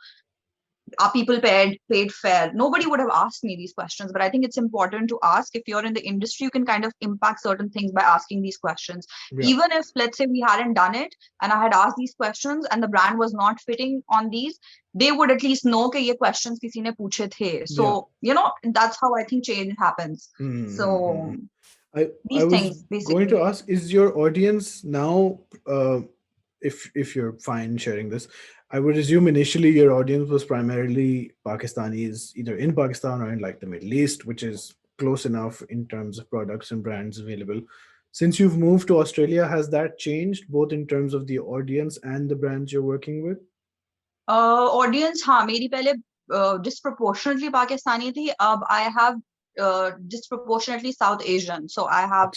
Speaker 3: are people paid fair? Nobody would have asked me these questions, but I think it's important to ask. If you're in the industry, you can kind of impact certain things by asking these questions. Even if, let's say, we hadn't done it and I had asked these questions and the brand was not fitting on these, they would at least know that ye questions kisi ne puche the. So, that's how I think change happens. So these things basically.
Speaker 2: Going to ask, is your audience now, if you're fine sharing this, I would assume initially your audience was primarily Pakistanis, either in Pakistan or in like the Middle East, which is close enough in terms of products and brands available. Since you've moved to Australia, has that changed both in terms of the audience and the brands you're working with?
Speaker 3: Audience, हाँ, मेरी पहले disproportionately Pakistani थी. अब I have disproportionately South Asian. So I have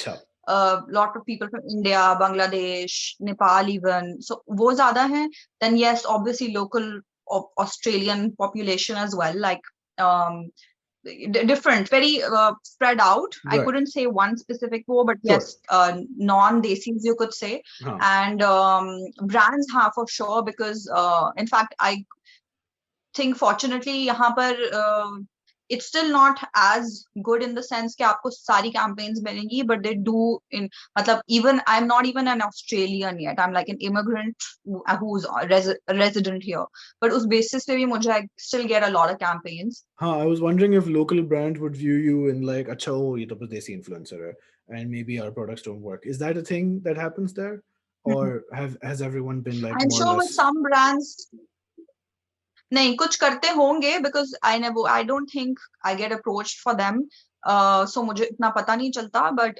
Speaker 3: a lot of people from India, Bangladesh, Nepal even. So वो ज़्यादा हैं. Then yes, obviously local Australian population as well. Like different, very spread out. I couldn't say one specific war, but yes, non-desis you could say. And brands have for sure, because in fact I think fortunately यहाँ पर it's still not as good in the sense कि आपको सारी campaigns मिलेंगी, but they do in मतलब even I'm not even an Australian yet. I'm like an immigrant who's resident here. But उस basis पे भी मुझे I still get a lot of campaigns.
Speaker 2: I was wondering if local brands would view you in like अच्छा ये तो बस देसी influencer है and maybe our products don't work. Is that a thing that happens there, or has everyone been like
Speaker 3: I'm
Speaker 2: more
Speaker 3: sure
Speaker 2: or less?
Speaker 3: with some brands नहीं कुछ करते होंगे, because I don't think I get approached for them. So मुझे इतना पता नहीं चलता, but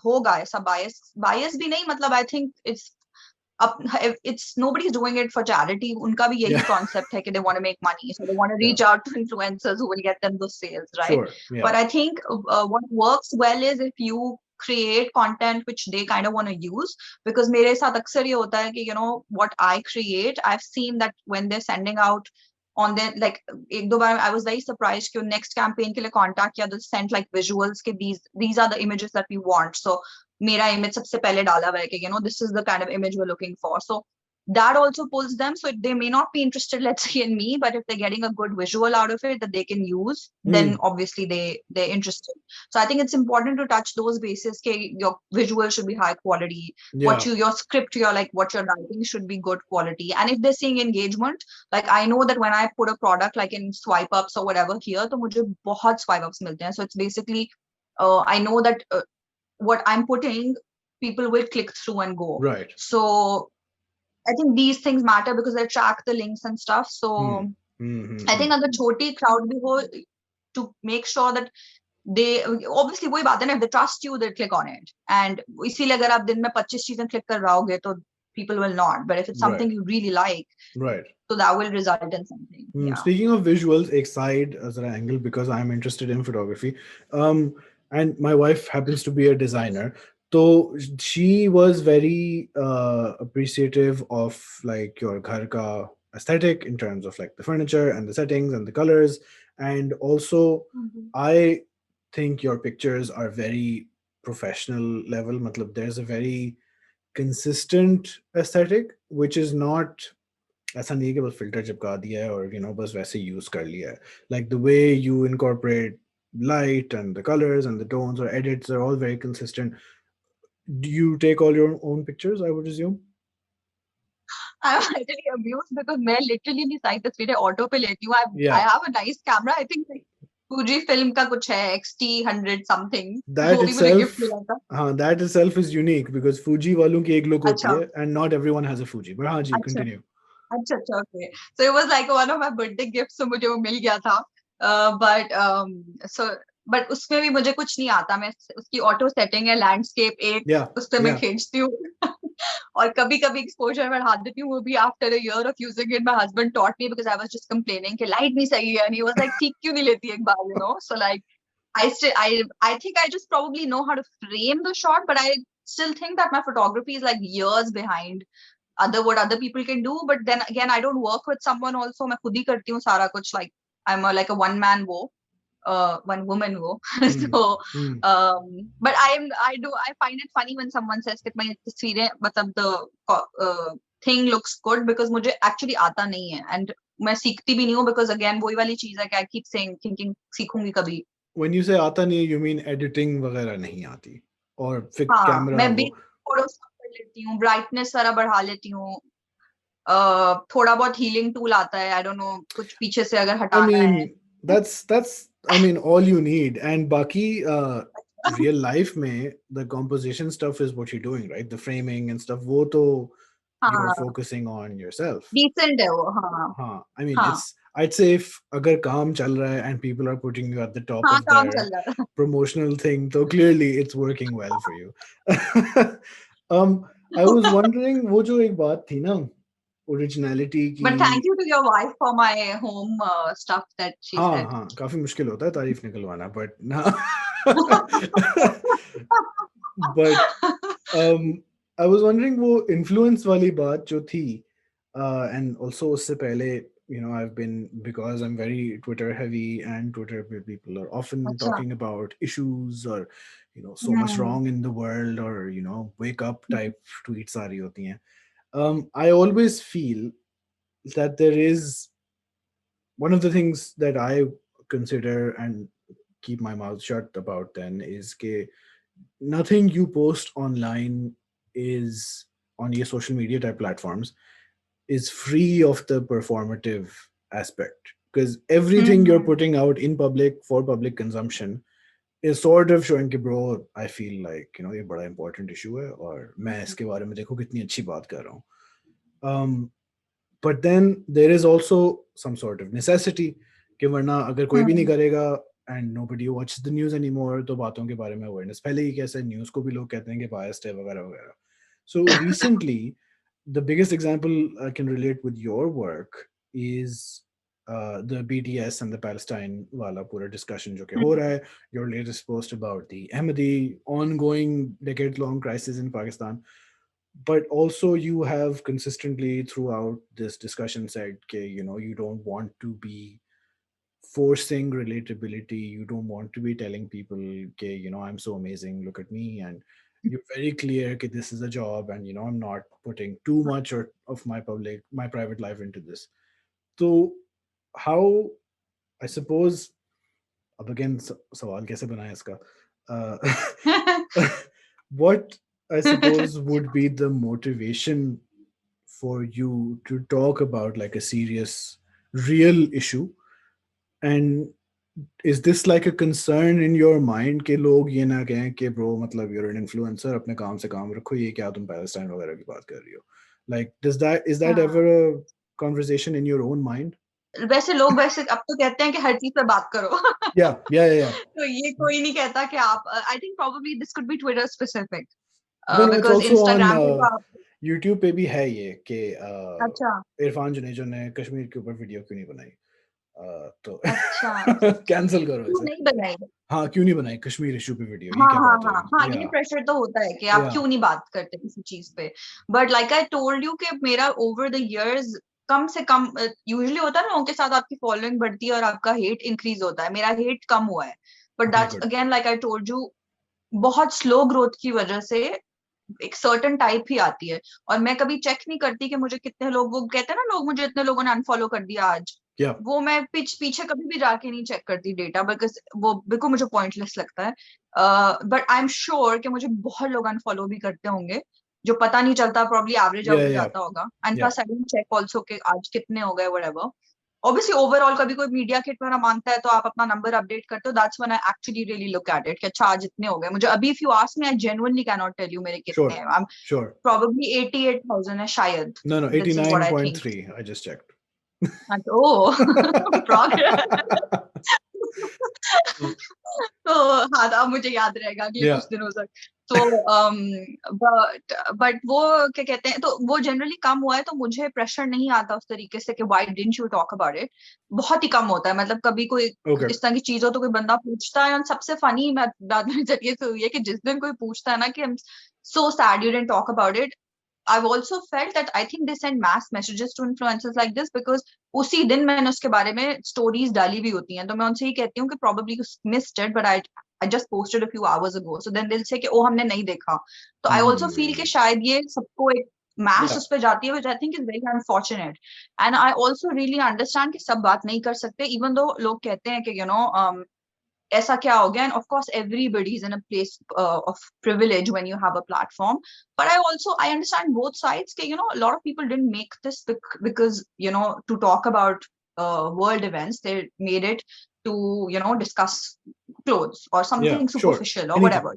Speaker 3: होगा ऐसा bias भी नहीं, मतलब I think it's nobody's doing it for charity. उनका भी यही concept है कि they want to make money, so they want to reach out to influencers who will get them those sales, right? But I think what works well is if you create content which they kind of want to use, because मेरे साथ अक्सर ये होता है कि what I create, I've seen that when they're sending out on their like एक दो बार I was very surprised कि next campaign के लिए contact किया, they sent like visuals कि these are the images that we want. So मेरा image सबसे पहले डाला हुआ है कि this is the kind of image we're looking for. So that also pulls them. So they may not be interested, let's say, in me, but if they're getting a good visual out of it that they can use, then obviously they're interested. So I think it's important to touch those bases. Okay, your visual should be high quality.
Speaker 2: Yeah.
Speaker 3: Your script, what you're writing should be good quality. And if they're seeing engagement, like I know that when I put a product like in swipe ups or whatever here, तो मुझे बहुत swipe ups मिलते हैं. So it's basically, I know that what I'm putting, people will click through and go.
Speaker 2: Right.
Speaker 3: So I think these things matter because they track the links and stuff. So I think अगर छोटी crowd भी हो, to make sure that they obviously वही बात है ना, if they trust you they click on it. And इसीलिए अगर आप दिन में 25 चीजें click कर रहोगे तो people will not. But if it's something you really like,
Speaker 2: right,
Speaker 3: so that will result in something. Yeah.
Speaker 2: Speaking of visuals, एक side as an angle, because I'm interested in photography, and my wife happens to be a designer. So she was very appreciative of like your ghar ka aesthetic in terms of like the furniture and the settings and the colors, and also I think your pictures are very professional level. Matlab, there's a very consistent aesthetic which is not, ऐसा नहीं है कि बस filter चिपका दिया है और बस वैसे यूज कर लिया है. Like the way you incorporate light and the colors and the tones or edits are all very consistent. Do you take all your own pictures, I would assume?
Speaker 3: I'm actually amused because मैं literally नहीं सारी तस्वीरें auto पे लेती हूँ. I have a nice camera. I think like Fuji film का कुछ है XT100 something.
Speaker 2: That
Speaker 3: वो भी मुझे
Speaker 2: itself,
Speaker 3: gift मिला था.
Speaker 2: that itself is unique because Fuji वालों की एक look होती
Speaker 3: अच्छा.
Speaker 2: है and not everyone has a Fuji. But हाँ जी,
Speaker 3: अच्छा.
Speaker 2: continue.
Speaker 3: अच्छा, okay. So it was like one of my birthday gifts, so मुझे वो मिल गया था. But उसमें भी मुझे कुछ नहीं आता. मैं उसकी ऑटो सेटिंग है, लैंडस्केप एक, उस पे मैं खींचती हूँ. और कभी कभी एक्सपोजर बढ़ा देती हूँ. वो भी after a year of using it, my husband taught me because I was just complaining कि लाइट नहीं सही है, एंड ही वाज लाइक ठीक क्यों नहीं लेती एक बार, so like I think I just probably know how to frame the shot, but I still think that my photography is like years behind what other people can do. But then again, I don't work with someone also. मैं खुद ही करती हूँ सारा कुछ. Like I'm like a one man one woman wo. So but I find it funny when someone says that my तस्वीरें मतलब the thing looks good, because मुझे actually आता नहीं है, and मैं सीखती भी नहीं हूँ because again वही वाली चीज है कि I keep saying thinking सीखूंगी कभी.
Speaker 2: When you say आता नहीं, you mean editing वगैरह नहीं आती और फिर कैमरा
Speaker 3: मैं भी फोटोशॉप कर लेती हूँ, ब्राइटनेस सारा बढ़ा लेती हूँ, थोड़ा बहुत हीलिंग टूल आता है, आई डोंट नो, कुछ पीछे से अगर हटाना है.
Speaker 2: That's I mean all you need. And बाकी real life में the composition stuff is what you're doing, right? The framing and stuff, वो तो you're focusing on yourself.
Speaker 3: Decent है वो.
Speaker 2: हाँ, I mean it's, I'd say if अगर काम चल रहा है and people are putting you at the top of their promotional thing, so clearly it's working well for you. I was wondering, वो जो एक बात थी ना originality की.
Speaker 3: But thank you to your wife for my home stuff that she said.
Speaker 2: हाँ, काफी मुश्किल होता है तारीफ निकलवाना, but ना. But I was wondering वो influence वाली बात जो थी, and also उससे पहले, I've been, because I'm very Twitter heavy, and Twitter people are often talking about issues or so much wrong in the world, or wake up type tweets aa rahi hoti hain. I always feel that there is one of the things that I consider and keep my mouth shut about then is ke nothing you post online is on your social media type platforms is free of the performative aspect, because everything you're putting out in public for public consumption is sort of showing कि bro, I feel like ये बड़ा important issue है और मैं इसके बारे में देखो कितनी अच्छी बात कर रहा हूँ. But then there is also some sort of necessity कि वरना अगर कोई भी नहीं करेगा and nobody watches the news anymore, तो बातों के बारे में awareness पहले ही कैसे न्यूज़ को भी लोग कहते हैं कि biased है वगैरह वगैरह. So recently the biggest example I can relate with your work is the BDS and the Palestine wala pura discussion jo ke ho raha hai, your latest post about the Ahmedi ongoing decade-long crisis in Pakistan. But also you have consistently throughout this discussion said that you don't want to be forcing relatability, you don't want to be telling people that I'm so amazing, look at me, and you're very clear that this is a job, and I'm not putting too much of my private life into this. So how, I suppose, अब again सवाल कैसे बनाए इसका, what I suppose would be the motivation for you to talk about like a serious real issue, and is this like a concern in your mind कि लोग ये ना कहें कि bro मतलब you're an influencer, अपने काम से काम रखो, ये क्या तुम पैलेस्टाइन वगैरह की बात कर रही हो, like is that
Speaker 3: हाँ,
Speaker 2: ever a conversation in your own mind?
Speaker 3: वैसे लोग वैसे अब तो कहते हैं कि हर चीज पे बात करो.
Speaker 2: Yeah.
Speaker 3: तो ये कोई नहीं कहता कि आप, I think probably this could be Twitter specific,
Speaker 2: No, it's
Speaker 3: because
Speaker 2: also on
Speaker 3: Instagram पे तो आप.
Speaker 2: YouTube पे भी है ये कि
Speaker 3: अच्छा.
Speaker 2: इरफान जुनेजो ने कश्मीर के ऊपर वीडियो क्यों नहीं बनाई, तो
Speaker 3: अच्छा.
Speaker 2: कैंसिल करो
Speaker 3: क्यों
Speaker 2: इसे।
Speaker 3: नहीं बनाई?
Speaker 2: हाँ, क्यों नहीं बनाई कश्मीर इशू पे वीडियो, ये
Speaker 3: हाँ
Speaker 2: क्या
Speaker 3: हाँ
Speaker 2: बात
Speaker 3: हाँ
Speaker 2: हुई?
Speaker 3: हाँ, ये
Speaker 2: या
Speaker 3: प्रेशर तो होता है कि आप
Speaker 2: या
Speaker 3: क्यों नहीं बात करते किसी चीज पे. But like I told you कि मेरा ओवर द इयर्स कम से कम, यूजुअली होता है ना लोगों के साथ आपकी फॉलोइंग बढ़ती है और आपका हेट इंक्रीज होता है, मेरा हेट कम हुआ है. But
Speaker 2: very
Speaker 3: that's
Speaker 2: good.
Speaker 3: Again like I told you, बहुत स्लो ग्रोथ की वजह से एक सर्टन टाइप ही आती है. और मैं कभी चेक नहीं करती कि मुझे कितने लोग, वो कहते हैं ना लोग, मुझे इतने लोगों ने अनफॉलो कर दिया आज,
Speaker 2: या
Speaker 3: वो मैं पीछे कभी भी जाके नहीं चेक करती डेटा, बिकॉज वो बिल्कुल मुझे पॉइंटलेस लगता है. बट आई एम श्योर कि मुझे बहुत लोग अनफॉलो भी करते होंगे जो पता नहीं चलता, प्रॉब्ली एवरेज
Speaker 2: या
Speaker 3: आउट हो
Speaker 2: या
Speaker 3: जाता होगा. एंड
Speaker 2: या
Speaker 3: plus I don't check also कि आज कितने हो गए व्हाटएवर. ऑब्वियसली ओवरऑल कभी कोई मीडिया किट मेरा मांगता है तो आप अपना नंबर अपडेट करते हो, that's when I actually really look at it कि अच्छा आज इतने हो गए. मुझे अभी if you ask me, I genuinely can not tell you मेरे कितने
Speaker 2: श्योर
Speaker 3: हैं. I am
Speaker 2: sure.
Speaker 3: probably 88,000 है शायद.
Speaker 2: No,
Speaker 3: This is what I think.
Speaker 2: 89.3, I just checked।
Speaker 3: And, oh, progress. तो हाँ, अब मुझे याद रहेगा अगले
Speaker 2: या
Speaker 3: कुछ दिनों तक. तो बट वो क्या कहते हैं, तो वो जनरली कम हुआ है, तो मुझे प्रेशर नहीं आता उस तरीके से कि why didn't you talk about it. बहुत ही कम होता है. मतलब कभी कोई
Speaker 2: ओके।
Speaker 3: इस तरह की चीज हो तो कोई बंदा पूछता है. और सबसे फनी बात मेरे जरिए से हुई है कि जिस दिन कोई पूछता है ना कि I am so sad you didn't talk about it, I've also felt that I think they send mass messages to influencers like this because उसी दिन मैंने उसके बारे में stories डाली भी होती हैं. तो मैं उनसे ये कहती हूँ कि probably you missed it, but I just posted a few hours ago. So then they'll say कि ओ हमने नहीं देखा. तो I also feel कि शायद ये सबको एक mass
Speaker 2: या
Speaker 3: उस पे जाती है, which I think is very unfortunate. And I also really understand कि सब बात नहीं कर सकते, even though लोग कहते हैं कि ऐसा क्या हो गया. End of course everybody is in a place of privilege when you have a platform. But I understand both sides कि a lot of people didn't make this because to talk about world events. They made it to discuss clothes or
Speaker 2: या
Speaker 3: something
Speaker 2: sure,
Speaker 3: superficial or
Speaker 2: anything.
Speaker 3: whatever.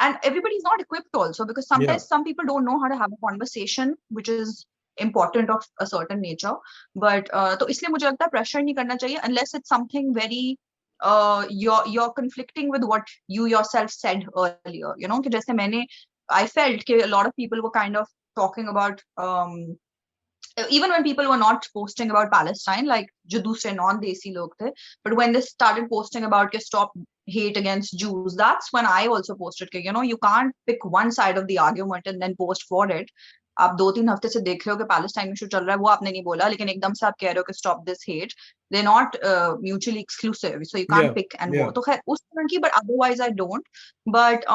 Speaker 3: And everybody is not equipped also, because
Speaker 2: या
Speaker 3: sometimes some people don't know how to have a conversation which is important of a certain nature. But तो इसलिए मुझे लगता है pressure नहीं करना चाहिए unless it's something very you're conflicting with what you yourself said earlier. कि जैसे मैंने, I felt कि a lot of people were kind of talking about even when people were not posting about Palestine, like जो दूसरे non-desi लोग थे, but when they started posting about कि stop hate against Jews, that's when I also posted कि you can't pick one side of the argument and then post for it. आप 2-3 हफ्ते से देख रहे हो कि पैलेस्टाइन इशू चल रहा है, वो आपने नहीं बोला, लेकिन एकदम से आप कह रहे हो कि stop this hate. They're not mutually exclusive, so you
Speaker 2: या
Speaker 3: can't pick and
Speaker 2: या
Speaker 3: वो. तो खैर उस तरह की, but otherwise I don't. But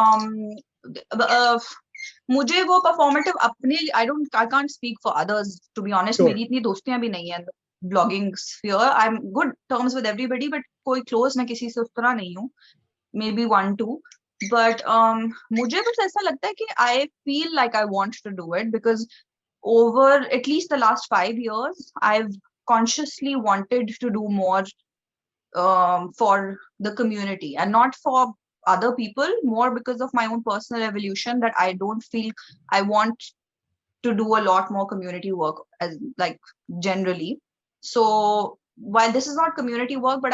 Speaker 3: मुझे वो परफॉर्मेटिव अपने, I can't speak for others to be honest.
Speaker 2: Sure.
Speaker 3: मेरी इतनी दोस्तियां भी नहीं है blogging sphere. I am good terms with everybody, but कोई क्लोज मैं किसी से उस तरह नहीं हूँ. May be 1-2. बट मुझे बस ऐसा लगता है कि I feel like I want to do it because over at least the last 5 years, I've consciously wanted to do more for the community and not for other people, more because of my own personal evolution, that I don't feel I want to do a lot more community work as like generally. So while this is not community work, but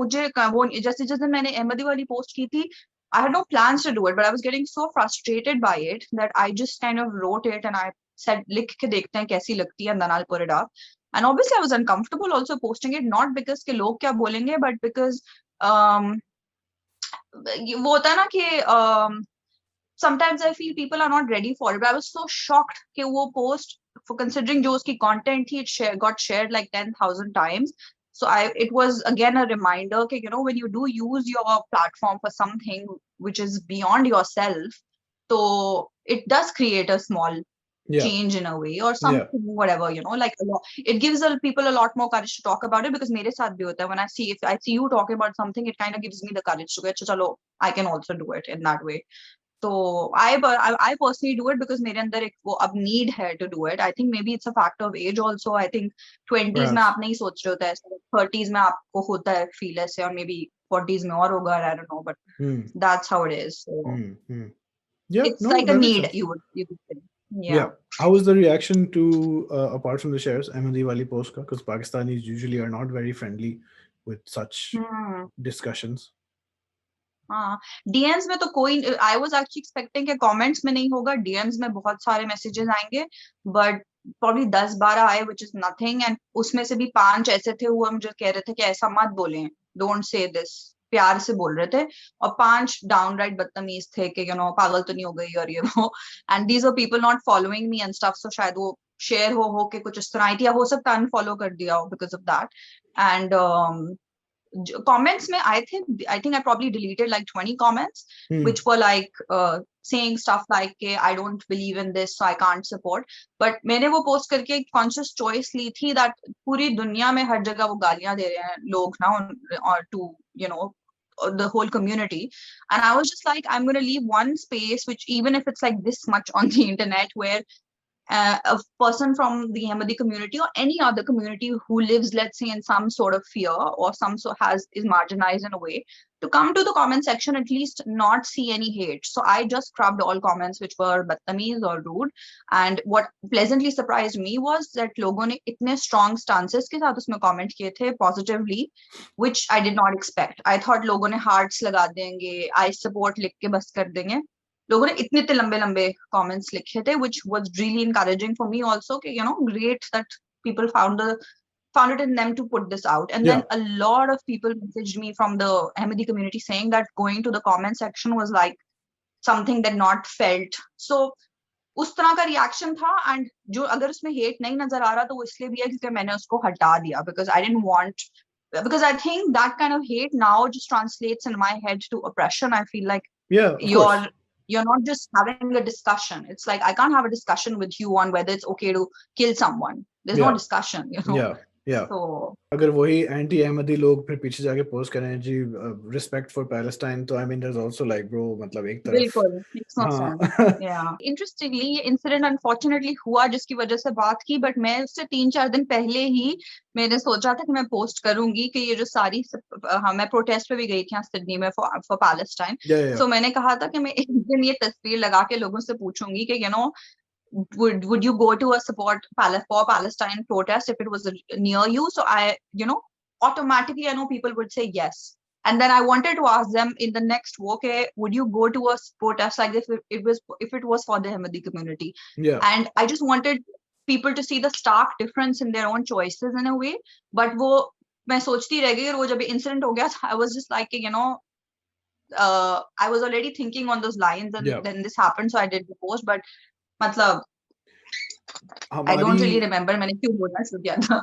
Speaker 3: मुझे वो जैसे जिस दिन मैंने अहमदी वाली post की थी, I had no plans to do it, but I was getting so frustrated by it that I just kind of wrote it and I said लिख के देखते हैं कैसी लगती है, and then I'll put it up. And obviously I was uncomfortable also posting it, not because के लोग क्या बोलेंगे, but because वो होता है ना कि sometimes I feel people are not ready for it. But I was so shocked कि वो post, for considering जो उसकी content थी, it got shared like 10,000 times. So it was again a reminder कि when you do use your platform for something which is beyond yourself, So it does create a small change in a way or something, whatever, like it gives people a lot more courage to talk about it, because mere saath bhi hota hai. When if I see you talking about something, it kind of gives me the courage to go, chalo, I can also do it in that way. So I personally do it because मेरे अंदर एक वो अब need है to do it. I think maybe it's a factor of age also. I think 20s में आप नहीं सोच रहे होता है, 30s में आपको होता है feel ऐसे, और maybe 40s में और होगा, I don't know, but that's how it is. So it's like a need, you would think. Yeah.
Speaker 2: How was the reaction to apart from the shares, Ahmadi wali post ka? Because Pakistanis usually are not very friendly with such discussions.
Speaker 3: हाँ, DMs में तो कोई, I was actually expecting कि comments में नहीं होगा, DMs में बहुत सारे messages आएंगे, but probably 10-12 आए, which is nothing, and उसमें से भी 5 ऐसे थे हुआ मुझे कह रहे थे कि ऐसा मत बोलें, don't say this, प्यार से बोल रहे थे, और 5 downright बदतमीज थे कि पागल तो नहीं हो गई और ये वो, and these are people not following me and stuff, so शायद वो share हो के कुछ इस तरह आई थी, या हो सकता है unfollow कर दिया हो because of that. And comments mein, I think I probably deleted like 20 comments which were like saying stuff like I don't believe in this, so I can't support. But मैंने वो post करके एक conscious choice ली थी that पूरी दुनिया में हर जगह वो गालियां दे रहे हैं लोग ना, or to the whole community, and I was just like, I'm going to leave one space, which even if it's like this much on the internet, where a person from the Ahmadi community or any other community who lives, let's say, in some sort of fear or is marginalized in a way, to come to the comment section, at least not see any hate. So I just scrubbed all comments which were badtameez or rude. And what pleasantly surprised me was that logon ne itne strong stances ke sath usme comment kiye the positively, which I did not expect. I thought logon ne hearts laga denge, I support likh ke bas kar denge. लोगों ने इतने इतने लंबे लंबे comments लिखे थे, which was really encouraging for me also, कि great that people found it in them to put this out. And then a lot of people messaged me from the Ahmadi community saying that going to the comment section was like something that not felt. So उस तरह का reaction था, and जो अगर उसमें hate नहीं नजर आ रहा तो वो इसलिए भी है क्योंकि मैंने उसको हटा दिया, because I didn't want, because I think that kind of hate now just translates in my head to oppression. I feel like you're not just having a discussion. It's like I can't have a discussion with you on whether it's okay to kill someone. There's no discussion, So
Speaker 2: अगर वही anti Ahmadi लोग फिर पीछे जाके post करें जी respect for Palestine, तो I mean there is also like bro, मतलब एक तरफ
Speaker 3: बिल्कुल makes no sense. Yeah, interestingly ये इंसिडेंट अनफॉर्चुनेटली हुआ जिसकी वजह से बात की, बट मैं उससे 3-4 दिन पहले ही मैंने सोचा था कि मैं पोस्ट करूंगी कि ये जो सारी मैं प्रोटेस्ट पे भी गई थी सिडनी में फॉर पैलेस्टाइन. सो मैंने कहा था कि मैं एक दिन ये तस्वीर लगा के लोगों से पूछूंगी कि would you go to a support for Palestine protest if it was near you? So I, automatically I know people would say yes. And then I wanted to ask them in the next walk, would you go to a protest like this if it was for the Ahmadi community? And I just wanted people to see the stark difference in their own choices in a way. But वो मैं सोचती रह गई, और वो जब incident हो गया, I was just like, I was already thinking on those lines, and then this happened, so I did the post. But मतलब I don't really remember मैंने क्यों बोलना शुरू किया था.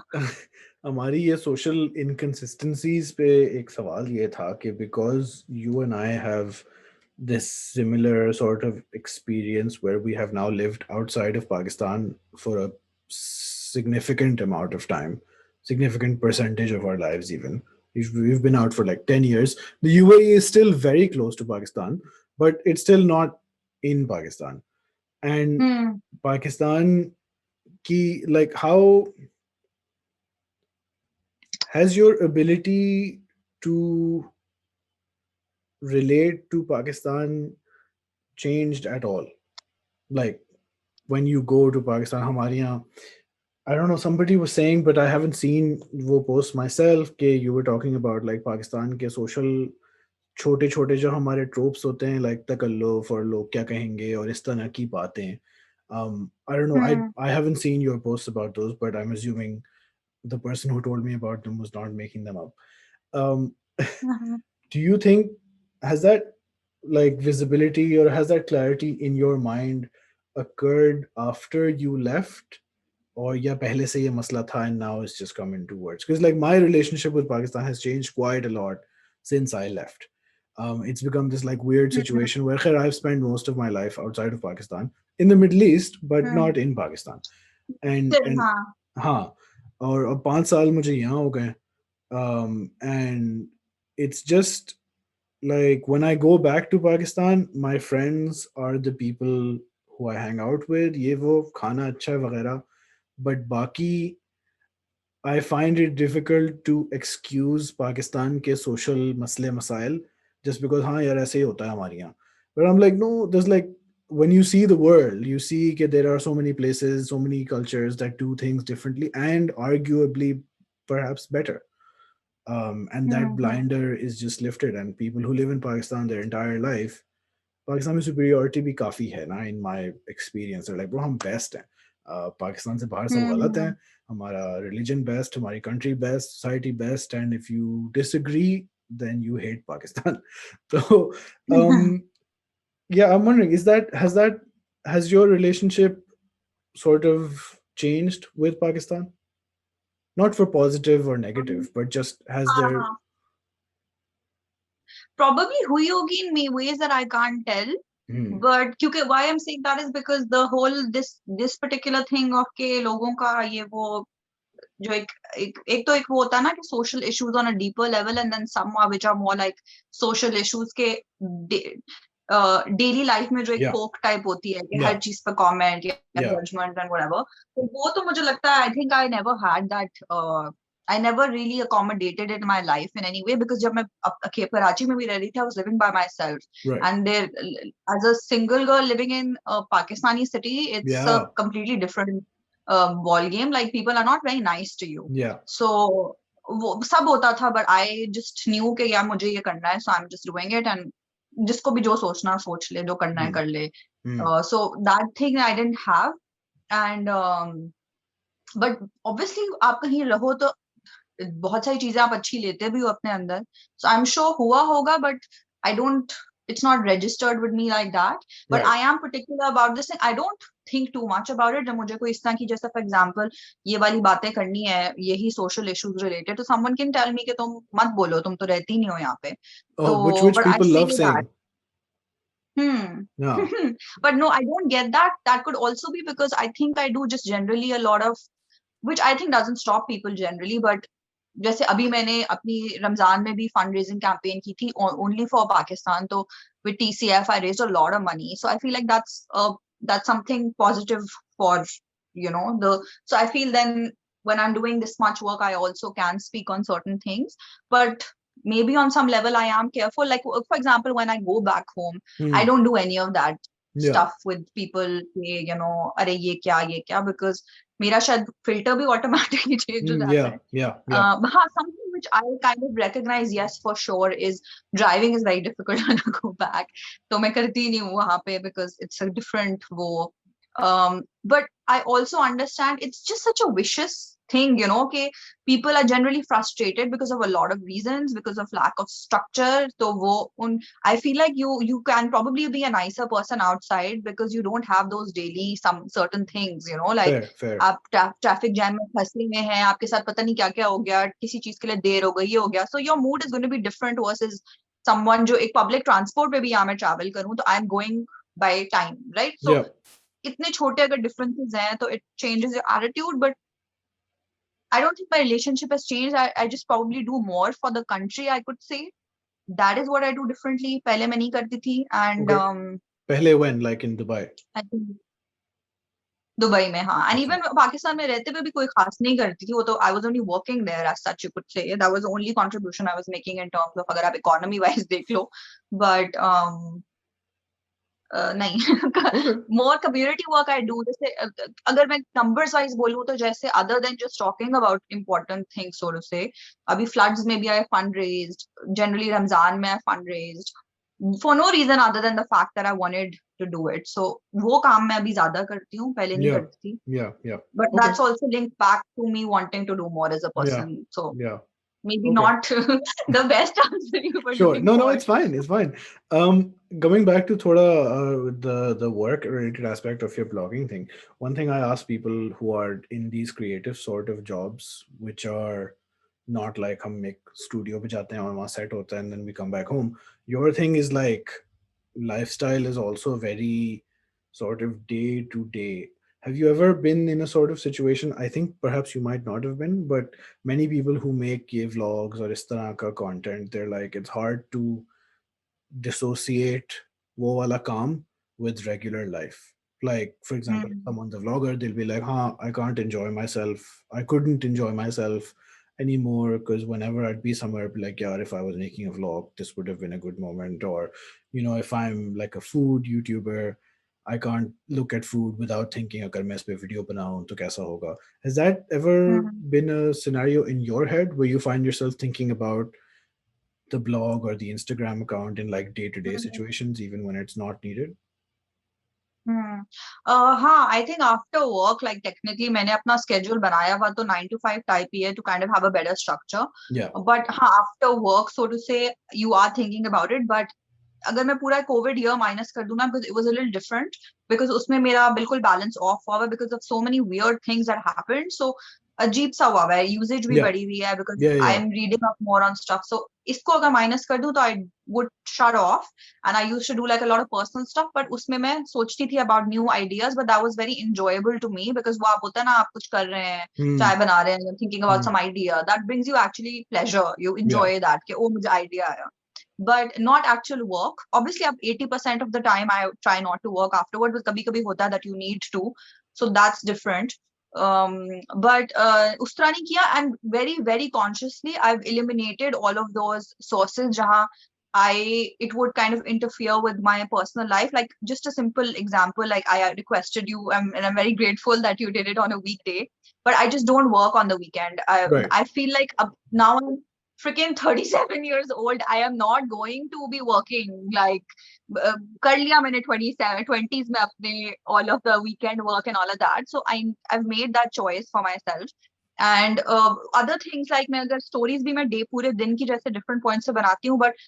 Speaker 2: हमारी ये सोशल इनकंसिस्टेंसीज पे एक सवाल ये था कि because you and I have this similar sort of experience where we have now lived outside of Pakistan for a significant amount of time, significant percentage of our lives even. We've been out for like 10 years. The UAE is still very close to Pakistan, but it's still not in Pakistan. And Pakistan ki, like, how has your ability to relate to Pakistan changed at all? Like when you go to Pakistan, हमारे यहाँ, I don't know, somebody was saying, but I haven't seen वो post myself, कि you were talking about like Pakistan के social छोटे छोटे जो हमारे tropes होते हैं, like तकल्लुफ और लोग क्या कहेंगे और इस तरह की बातें. I don't know, I haven't seen your posts about those, but I'm assuming the person who told me about them was not making them up. Do you think, has that like visibility or has that clarity in your mind occurred after you left, or yeah pehle se ye masla tha and now it's just come into words? Because like my relationship with Pakistan has changed quite a lot since I left. It's become this like weird
Speaker 3: Hmm.
Speaker 2: situation where khair, I've spent most of my life outside of Pakistan, in the Middle East, but
Speaker 3: Hmm.
Speaker 2: not in Pakistan. And
Speaker 3: हाँ.
Speaker 2: हाँ, और अब 5 साल मुझे यहाँ हो गए. And it's just like when I go back to Pakistan, my friends are the people who I hang out with. ये वो खाना अच्छा है वगैरह. But बाकी I find it difficult to excuse Pakistan के social मसले मसाइल just because हाँ यार ऐसे ही होता है हमारे यहाँ. But I'm like no, there's like when you see the world, you see that there are so many places, so many cultures that do things differently and arguably perhaps better. And that
Speaker 3: Hmm.
Speaker 2: blinder is just lifted, and people who live in Pakistan their entire life, Pakistan में superiority भी काफ़ी है ना in my experience. Like bro हम best हैं. पाकिस्तान से बाहर सब गलत हैं.
Speaker 3: Hmm.
Speaker 2: हमारा रिलीजन बेस्ट, हमारी country best, society best, and if you disagree then you hate Pakistan. So um
Speaker 3: Hmm.
Speaker 2: yeah, I'm wondering, has your relationship sort of changed with Pakistan, not for positive or negative, but just has
Speaker 3: हाँ,
Speaker 2: there.
Speaker 3: हाँ. Probably हुई होगी in ways that I can't tell.
Speaker 2: Hmm,
Speaker 3: But क्योंकि why I'm saying that is because the whole this particular thing of के लोगों का ये वो जो एक तो एक वो होता है ना कि social issues on a deeper level, and then some are which are more like social issues के डेली लाइफ में जो एक
Speaker 2: yeah,
Speaker 3: पोक टाइप होती है कि हर
Speaker 2: yeah,
Speaker 3: चीज पर कमेंट या
Speaker 2: yeah,
Speaker 3: जजमेंट एंड व्हाटएवर. तो वो तो मुझे लगता है I think I never had that. I never really accommodated it in my life in any way because जब मैं कराची में भी रह रही थी, I was living by myself,
Speaker 2: right,
Speaker 3: and there, as a single girl living in a Pakistani city, it's a
Speaker 2: yeah,
Speaker 3: completely different ball game. Like people are not very nice to you.
Speaker 2: yeah,
Speaker 3: So वो सब होता था, but I just knew कि यार मुझे ये करना है, so I'm just doing it, and जिसको भी जो सोचना सोच ले, जो करना है
Speaker 2: hmm,
Speaker 3: कर ले.
Speaker 2: hmm,
Speaker 3: So that thing I didn't have. And but obviously आप कहीं रहो तो बहुत सारी चीजें आप अच्छी लेते भी हो अपने अंदर. So I'm sure हुआ होगा, but I don't, it's not registered with me like that. But
Speaker 2: right.
Speaker 3: I am particular about this thing. I don't think too much about it. जब मुझे कोई इस तरह की, जैसे फॉर एग्जांपल ये वाली बातें करनी है, यही सोशल इश्यूज रिलेटेड, तो someone can tell me कि तुम मत बोलो, तुम तो रहती नहीं हो यहाँ पे.
Speaker 2: Oh,
Speaker 3: तो
Speaker 2: which
Speaker 3: but I
Speaker 2: people
Speaker 3: say
Speaker 2: love
Speaker 3: that.
Speaker 2: saying.
Speaker 3: Hmm.
Speaker 2: Yeah.
Speaker 3: But no, I don't get that. That could also be because I think I do just generally a lot of, which I think doesn't stop people generally. But जैसे अभी मैंने अपनी रमजान में भी fund raising campaign की थी only for Pakistan. तो with TCF I raised a lot of money, so I feel like that's something positive for, the, so I feel then when I'm doing this much work I also can speak on certain things. But maybe on some level I am careful, like for example when I go back home I
Speaker 2: Hmm.
Speaker 3: don't do any of that
Speaker 2: Yeah.
Speaker 3: stuff with people के, अरे ये क्या, because मेरा शायद filter भी automatically change हो
Speaker 2: Hmm.
Speaker 3: जाता
Speaker 2: Yeah.
Speaker 3: है.
Speaker 2: Yeah. Yeah.
Speaker 3: हाँ, something which I kind of recognize, yes, for sure, is driving is very difficult when I go back. तो मैं करती नहीं हूँ वहाँ पे because it's a different वो. But I also understand it's just such a vicious thing, कि people are generally frustrated because of a lot of reasons, because of lack of structure. तो वो I feel like you can probably be a nicer person outside because you don't have those daily some certain things, like
Speaker 2: Fair. Fair.
Speaker 3: आप traffic jam में फंसे में हैं, आपके साथ पता नहीं क्या क्या हो गया, किसी चीज के लिए देर हो गई, ये हो गया. So your mood is going to be different versus someone जो एक पब्लिक ट्रांसपोर्ट पे भी यहाँ मैं ट्रैवल करूँ तो I am going by time, right? So
Speaker 2: Yeah.
Speaker 3: इतने छोटे अगर डिफरेंसेस हैं तो it changes your attitude. But I don't think my relationship has changed. I just probably do more for the country, I could say. That is what I do differently. पहले मैं नहीं करती थी. And
Speaker 2: Okay. Pehle when, like in Dubai.
Speaker 3: I think Dubai में, हाँ. And
Speaker 2: Okay.
Speaker 3: Even Pakistan में रहते हुए भी कोई खास नहीं करती थी वो तो. I was only working there as such, you could say that was the only contribution I was making in terms of, अगर आप इकोनॉमी वाइज देख लो. बट नहीं.
Speaker 2: Okay.
Speaker 3: More community work I do. जैसे अगर मैं नंबर्स वाइज बोलूँ तो जैसे other than just talking about important things, so to say, अभी फ्लड्स में भी I fund raised. Generally Ramzan में I fund raised for no reason other than the fact that I wanted to do it. So वो काम मैं अभी ज्यादा करती हूँ, पहले नहीं
Speaker 2: Yeah.
Speaker 3: करती थी.
Speaker 2: Yeah. Yeah.
Speaker 3: But
Speaker 2: Okay.
Speaker 3: that's also linked back to me wanting to do more as a
Speaker 2: Yeah.
Speaker 3: person. So
Speaker 2: Yeah.
Speaker 3: maybe
Speaker 2: Okay.
Speaker 3: not the best answer you were
Speaker 2: Sure.
Speaker 3: looking
Speaker 2: No, no,
Speaker 3: for.
Speaker 2: it's fine. It's fine. Going back to thoda the work related aspect of your blogging thing. One thing I ask people who are in these creative sort of jobs, which are not like हम एक studio पे जाते हैं और वहाँ set होता है and then we come back home. Your thing is like lifestyle is also very sort of day to day. Have you ever been in a sort of situation? I think perhaps you might not have been, but many people who make ये vlogs or इस तरह का content, they're like it's hard to dissociate वो वाला काम with regular life. Like, for example, if
Speaker 3: Hmm.
Speaker 2: someone's a vlogger, they'll be like, huh, I can't enjoy myself. I couldn't enjoy myself anymore because whenever I'd be somewhere, I'd be like, yeah, if I was making a vlog, this would have been a good moment. Or, if I'm like a food YouTuber, I can't look at food without thinking, अगर मैं इस पे video बनाऊं तो कैसा होगा. Has that ever
Speaker 3: Hmm.
Speaker 2: been a scenario in your head where you find yourself thinking about the blog or the Instagram account in like day-to-day
Speaker 3: Hmm.
Speaker 2: situations, even when it's not needed?
Speaker 3: Hmm. हाँ, I think after work, like technically मैंने अपना schedule बनाया हुआ तो 9 to 5 type ही है to kind of have a better structure.
Speaker 2: Yeah.
Speaker 3: But हाँ, after work, so to say, you are thinking about it. But अगर मैं पूरा कोविड ईयर माइनस कर दूं ना, because it was a little different, because उसमें मेरा बिल्कुल बैलेंस ऑफ हुआ हुआ because of so many weird things that happened. So अजीब सा हुआ है, यूसेज भी
Speaker 2: Yeah.
Speaker 3: बढ़ी हुई है because
Speaker 2: Yeah.
Speaker 3: I
Speaker 2: Yeah.
Speaker 3: Am reading up more on stuff. So इसको अगर माइनस कर दूं तो I would shut off and I used to do like a lot of personal stuff. But उसमें मैं सोचती थी about new ideas, but that was very enjoyable to me because वो आप होता है ना, आप कुछ कर रहे हैं,
Speaker 2: Hmm.
Speaker 3: चाय बना रहे हैं, thinking about
Speaker 2: Hmm.
Speaker 3: Some idea, that brings you actually pleasure, you
Speaker 2: Yeah.
Speaker 3: Enjoy that कि ओ मुझे आइडिया आया. But not actual work. Obviously, up 80% of the time I try not to work afterward, but kabhi kabhi hota that you need to. So that's different. Um, but उस तरह नहीं किया, and very very consciously I've eliminated all of those sources जहाँ it would kind of interfere with my personal life. Like just a simple example, like I requested you, and I'm very grateful that you did it on a weekday. But I just don't work on the weekend.
Speaker 2: Right.
Speaker 3: I feel like now I'm freaking 37 years old. I am not going to be working like कर लिया मैंने 27 20s में अपने all of the weekend work and all of that. So I've made that choice for myself. And other things like मैं अगर stories भी मैं day पूरे दिन की जैसे different points से बनाती हूँ, but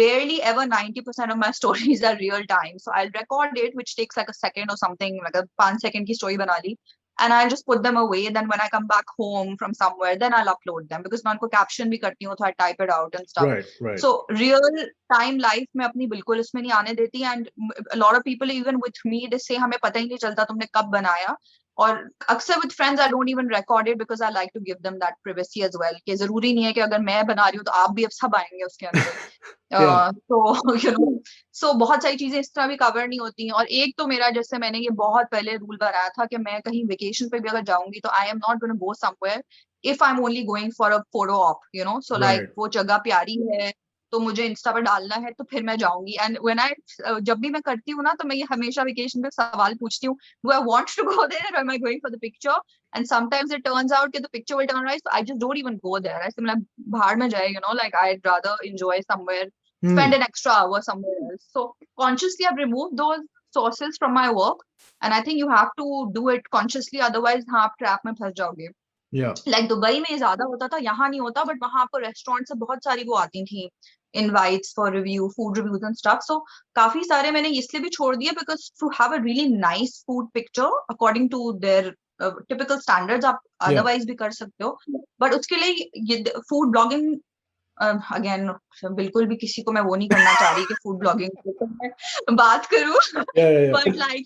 Speaker 3: barely ever 90% of my stories are real time. So I'll record it, which takes like a second or something, like a 5 second की story बना ली, and I'll just put them away. Then when I come back home from somewhere, then I'll upload them because मैं उनको caption भी करती हूँ, so I type it out and stuff.
Speaker 2: Right. Right.
Speaker 3: So real time life मैं अपनी बिल्कुल इसमें नहीं आने देती. And a lot of people even with me, they say हमें पता ही नहीं चलता तुमने कब बनाया. और अक्सर with friends I don't even record it because I like to give them that privacy as well, कि जरूरी नहीं है कि अगर मैं बना रही हूँ तो आप भी अब सब आएंगे उसके अंदर.
Speaker 2: Yeah.
Speaker 3: तो सो बहुत सारी चीजें इस तरह भी कवर नहीं होती हैं. और एक तो मेरा, जैसे मैंने ये बहुत पहले रूल बनाया था कि मैं कहीं वेकेशन पे भी अगर जाऊंगी तो आई am not gonna go somewhere if I am only going for a photo op, so like
Speaker 2: Right.
Speaker 3: वो जगह प्यारी है तो मुझे इंस्टा पर डालना है तो फिर मैं जाऊंगी. एंड व्हेन आई जब भी मैं करती हूँ ना, तो मैं ये हमेशा वेकेशन पे सवाल पूछती हूँ, do I want to go there और am I going for the picture. And sometimes it turns out that the picture will turn right, so I just don't even go there. I say, मतलब बाहर में जाए, like I'd rather enjoy somewhere,
Speaker 2: Hmm.
Speaker 3: spend an extra hour somewhere else. So consciously I've removed those sources from my work, and I think you have to do it consciously, otherwise हाँ आप trap में फंस जाओगे.
Speaker 2: Yeah.
Speaker 3: Like Dubai में ज्यादा होता था, यहाँ नहीं होता, but वहां आपको रेस्टोरेंट से बहुत सारी वो आती थी invites for review, food reviews and stuff. So काफी सारे मैंने इसलिए भी छोड़ दिए because to have a really nice food picture according to their typical standards आप
Speaker 2: Yeah.
Speaker 3: otherwise भी कर सकते हो. But उसके लिए ये food blogging, अगेन बिल्कुल भी किसी को मैं वो नहीं करना चाह रही कि फूड ब्लॉगिंग तो मैं बात करूं.
Speaker 2: Yeah. Yeah. Yeah.
Speaker 3: But like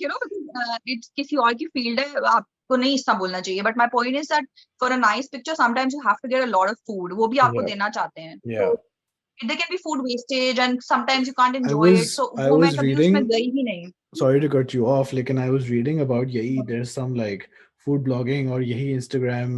Speaker 3: it's किसी और की फील्ड है, आपको नहीं इतना बोलना चाहिए. But my point is that for a nice picture sometimes you have to get a lot of food, वो भी आपको
Speaker 2: Yeah.
Speaker 3: देना चाहते हैं.
Speaker 2: Yeah.
Speaker 3: तो there can be food wastage and sometimes you can't
Speaker 2: I
Speaker 3: enjoy it.
Speaker 2: was
Speaker 3: so
Speaker 2: I
Speaker 3: वो मैं
Speaker 2: was
Speaker 3: कभी उसमें
Speaker 2: reading.
Speaker 3: गई ही नहीं.
Speaker 2: Sorry to cut you off, like, and I was reading about यही there's some like food blogging और यही Instagram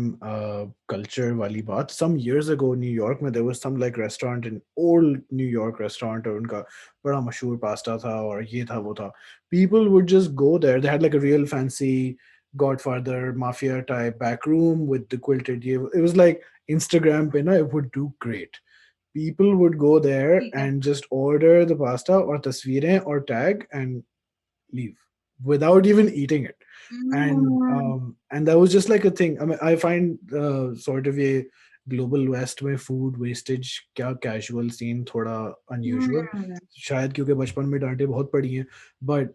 Speaker 2: culture वाली बात. Some years ago New York में there was some like restaurant, in old New York restaurant, और उनका बड़ा मशहूर पास्ता था और ये था वो था. People would just go there. They had like a real fancy Godfather mafia type back room with the quilted. It was like Instagram पे ना it would do great. People would go there
Speaker 3: ठीक है.
Speaker 2: and just order the pasta or tasveerein or tag and leave without even eating it. And that was just like a thing. I mean, I find sort of a global west में food wastage क्या casual scene थोड़ा unusual, शायद क्योंकि बचपन में डांटे बहुत पड़ी हैं. But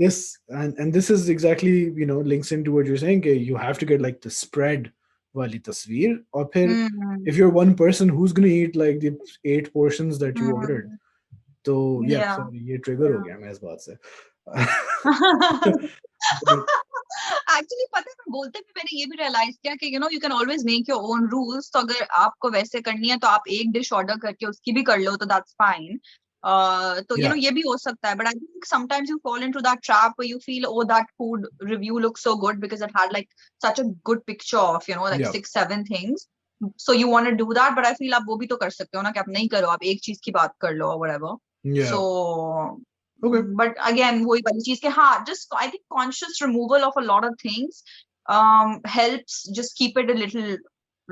Speaker 2: this and this is exactly links into what you're saying, कि you have to get like the spread वाली तस्वीर, और फिर
Speaker 3: Hmm.
Speaker 2: if you're one person, who's gonna eat like the 8 portions that you ordered?
Speaker 3: Hmm.
Speaker 2: तो yeah,
Speaker 3: Yeah.
Speaker 2: sorry, ये trigger हो गया मैं इस बात से. But
Speaker 3: एक्चुअली पता है, मैं बोलते हुए मैंने ये भी रियलाइज किया कि you can always make your own rules. तो अगर आपको वैसे करनी है तो आप एक डिश ऑर्डर करके उसकी भी कर लो, तो दैट्स फाइन. तो
Speaker 2: yeah,
Speaker 3: ये भी हो सकता है, but I think sometimes you fall into that trap, you feel oh that food review look so good because it had like such a good picture of like
Speaker 2: yeah,
Speaker 3: 6-7 things. So you want to do that, but I feel आप वो भी तो कर सकते हो ना, कि आप नहीं करो, आप एक चीज की बात कर लो और whatever.
Speaker 2: yeah.
Speaker 3: So
Speaker 2: Okay.
Speaker 3: but again वही वाली चीज के, हाँ, just I think conscious removal of a lot of things helps just keep it a little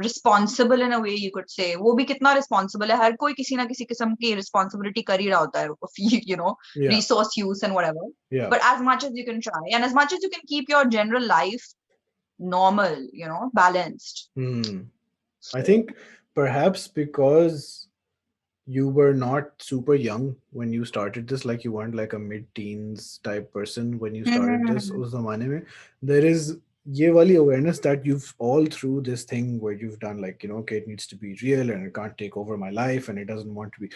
Speaker 3: responsible in a way, you could say. वो भी कितना responsible है, हर कोई किसी ना किसी किस्म की responsibility कर ही रहा होता है of
Speaker 2: Yeah,
Speaker 3: resource use and whatever.
Speaker 2: yeah.
Speaker 3: But as much as you can try, and as much as you can keep your general life normal, balanced.
Speaker 2: I
Speaker 3: So,
Speaker 2: think perhaps because you were not super young when you started this, like you weren't like a mid-teens type person when you started this
Speaker 3: hmm,
Speaker 2: उस ज़माने में, there is ये वाली awareness that you've all through this thing where you've done like, okay, it needs to be real and it can't take over my life and it doesn't want to be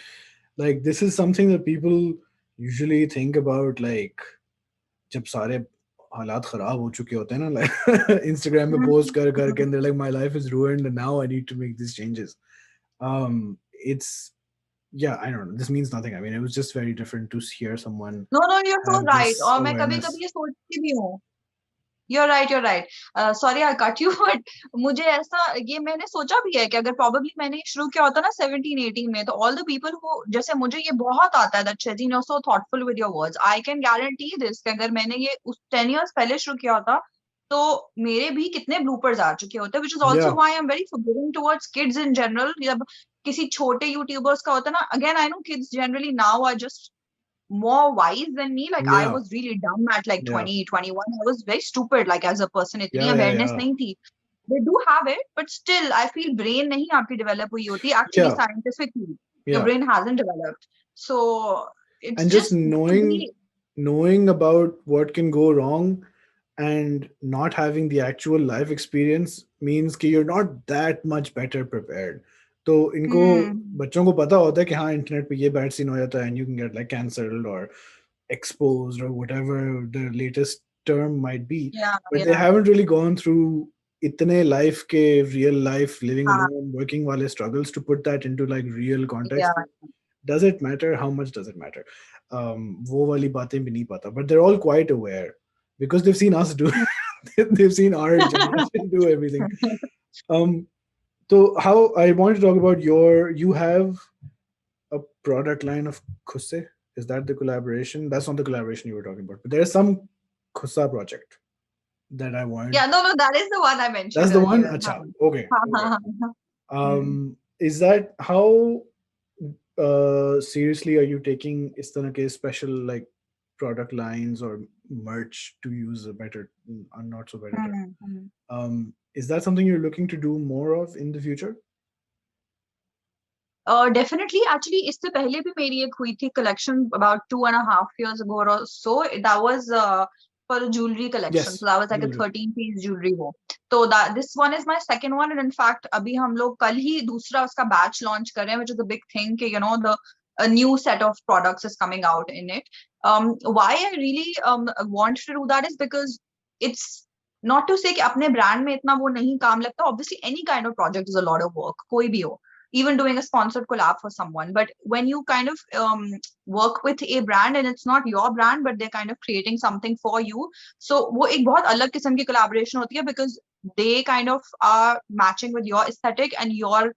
Speaker 2: like, this is something that people usually think about like जब सारे हालात खराब हो चुके होते हैं ना, like Instagram में post कर करके and they're like my life is ruined and now I need to make these changes. It's yeah, I don't know. This means nothing. I mean, it was just very different to hear someone
Speaker 3: no, you're so
Speaker 2: have
Speaker 3: right.
Speaker 2: this
Speaker 3: और मैं कभी
Speaker 2: awareness.
Speaker 3: कभी ये सोचती भी हूँ. You're right, you're right. Sorry, I cut you, but मुझे ऐसा, ये मैंने सोचा भी है कि अगर probably मैंने शुरू किया होता ना 17-18 में, तो all the people who, जैसे मुझे ये बहुत आता है that Shehzeen, you're so thoughtful with your words. I can guarantee this कि अगर मैंने ये उस 10 years पहले शुरू किया होता, तो मेरे भी कितने bloopers आ चुके होते, which is also
Speaker 2: Yeah,
Speaker 3: why I'm very forgiving towards kids in general. जब किसी छोटे YouTubers का होता ना, again I know kids generally now are just more wise than me. Like I
Speaker 2: yeah,
Speaker 3: was really dumb at like
Speaker 2: yeah,
Speaker 3: 20, 21. I was very stupid like as a person. इतनी
Speaker 2: yeah, yeah,
Speaker 3: awareness
Speaker 2: yeah,
Speaker 3: नहीं थी. They do have it, but still I feel brain नहीं आपकी develop हुई होती. Actually
Speaker 2: yeah,
Speaker 3: scientifically, your
Speaker 2: yeah.
Speaker 3: brain hasn't developed. So it's
Speaker 2: And just
Speaker 3: just to
Speaker 2: knowing
Speaker 3: be,
Speaker 2: knowing about what can go wrong and not having the actual life experience means कि you're not that much better prepared. तो इनको
Speaker 3: hmm,
Speaker 2: बच्चों को पता होता है कि हाँ इंटरनेट पे ये बैड सीन हो जाता है and you can get like cancelled or exposed or whatever the latest term might be,
Speaker 3: yeah,
Speaker 2: but they
Speaker 3: yeah,
Speaker 2: haven't really gone through इतने life के real life living
Speaker 3: हाँ,
Speaker 2: alone working वाले struggles to put that into like real
Speaker 3: yeah,
Speaker 2: context. Does it matter? How much does it matter? वो वाली बातें भी नहीं पता, but they're all quite aware because they've seen us do they've seen our generation do everything. um so how I wanted to talk about you have a product line of Khusse. Is that the collaboration? That's not the collaboration you were talking about, but there's some Khussa project that I wanted.
Speaker 3: yeah. No, that is the one I
Speaker 2: That's
Speaker 3: mentioned
Speaker 2: the one.
Speaker 3: earlier.
Speaker 2: Acha. Okay.
Speaker 3: हाँ,
Speaker 2: Okay.
Speaker 3: हाँ, हाँ, हाँ.
Speaker 2: Is that how seriously are you taking is तरह के special like product lines or merch, to use a better, not so better term?
Speaker 3: Hmm.
Speaker 2: Is that something you're looking to do more of in the future?
Speaker 3: Definitely, actually, इससे पहले भी मेरी एक हुई थी collection about 2.5 years ago or so. That was for a jewelry collection. So
Speaker 2: Yes.
Speaker 3: that was like a
Speaker 2: Jewelry.
Speaker 3: 13-piece jewelry वो. तो this one is my second one, and in fact, अभी हम लोग कल ही दूसरा उसका batch launch कर रहे हैं, which is a big thing कि the a new set of products is coming out in it. Why I really want to do that is because it's not to say कि अपने brand में इतना वो नहीं काम लगता. Obviously, any kind of project is a lot of work, कोई भी हो. Even doing a sponsored collab for someone, but when you kind of work with a brand and it's not your brand but they're kind of creating something for you, so वो एक बहुत अलग किस्म की collaboration होती है because they kind of are matching with your aesthetic and you're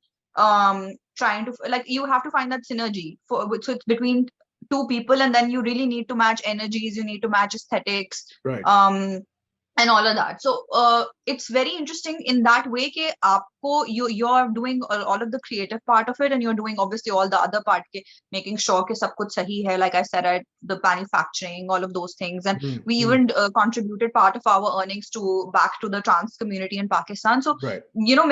Speaker 3: trying to, like, you have to find that synergy so it's between two people, and then you really need to match energies, you need to match aesthetics,
Speaker 2: Right.
Speaker 3: and all of that. So it's very interesting in that way कि आपको you're doing all of the creative part of it, and you're doing obviously all the other part के making sure कि सब कुछ सही है, like I said, at the manufacturing, all of those things, and we
Speaker 2: Mm-hmm.
Speaker 3: even contributed part of our earnings to back to the trans community in Pakistan. So
Speaker 2: Right.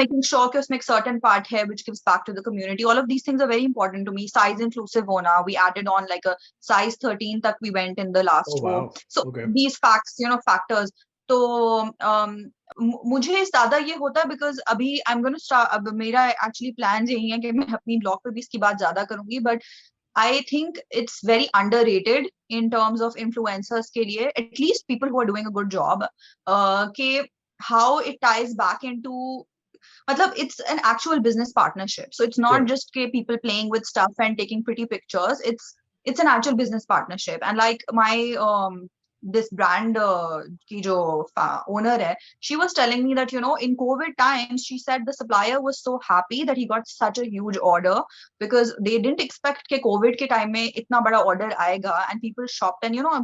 Speaker 3: making sure कि उसमें एक certain part है which gives back to the community. All of these things are very important to me. Size inclusive होना, we added on like a size 13 तक we went in the
Speaker 2: Oh
Speaker 3: last row.
Speaker 2: wow.
Speaker 3: So
Speaker 2: Okay.
Speaker 3: these factors. तो मुझे ज्यादा ये होता है because अभी I am gonna start, अब मेरा एक्चुअली प्लान यही है कि मैं अपनी ब्लॉग पे भी इसकी बात ज्यादा करूंगी, but I think it's very underrated in terms of influencers के लिए, at least people who are doing a good job, के how it ties back into, मतलब it's an actual business partnership, so it's not just people playing with stuff and taking pretty pictures. It's an actual business partnership. And like my this brand ki jo owner hai, she was telling me that, you know, in COVID times, she said the supplier was so happy that he got such a huge order, because they didn't expect ke COVID ke time mein itna bada order aayega, and people shopped. And you know,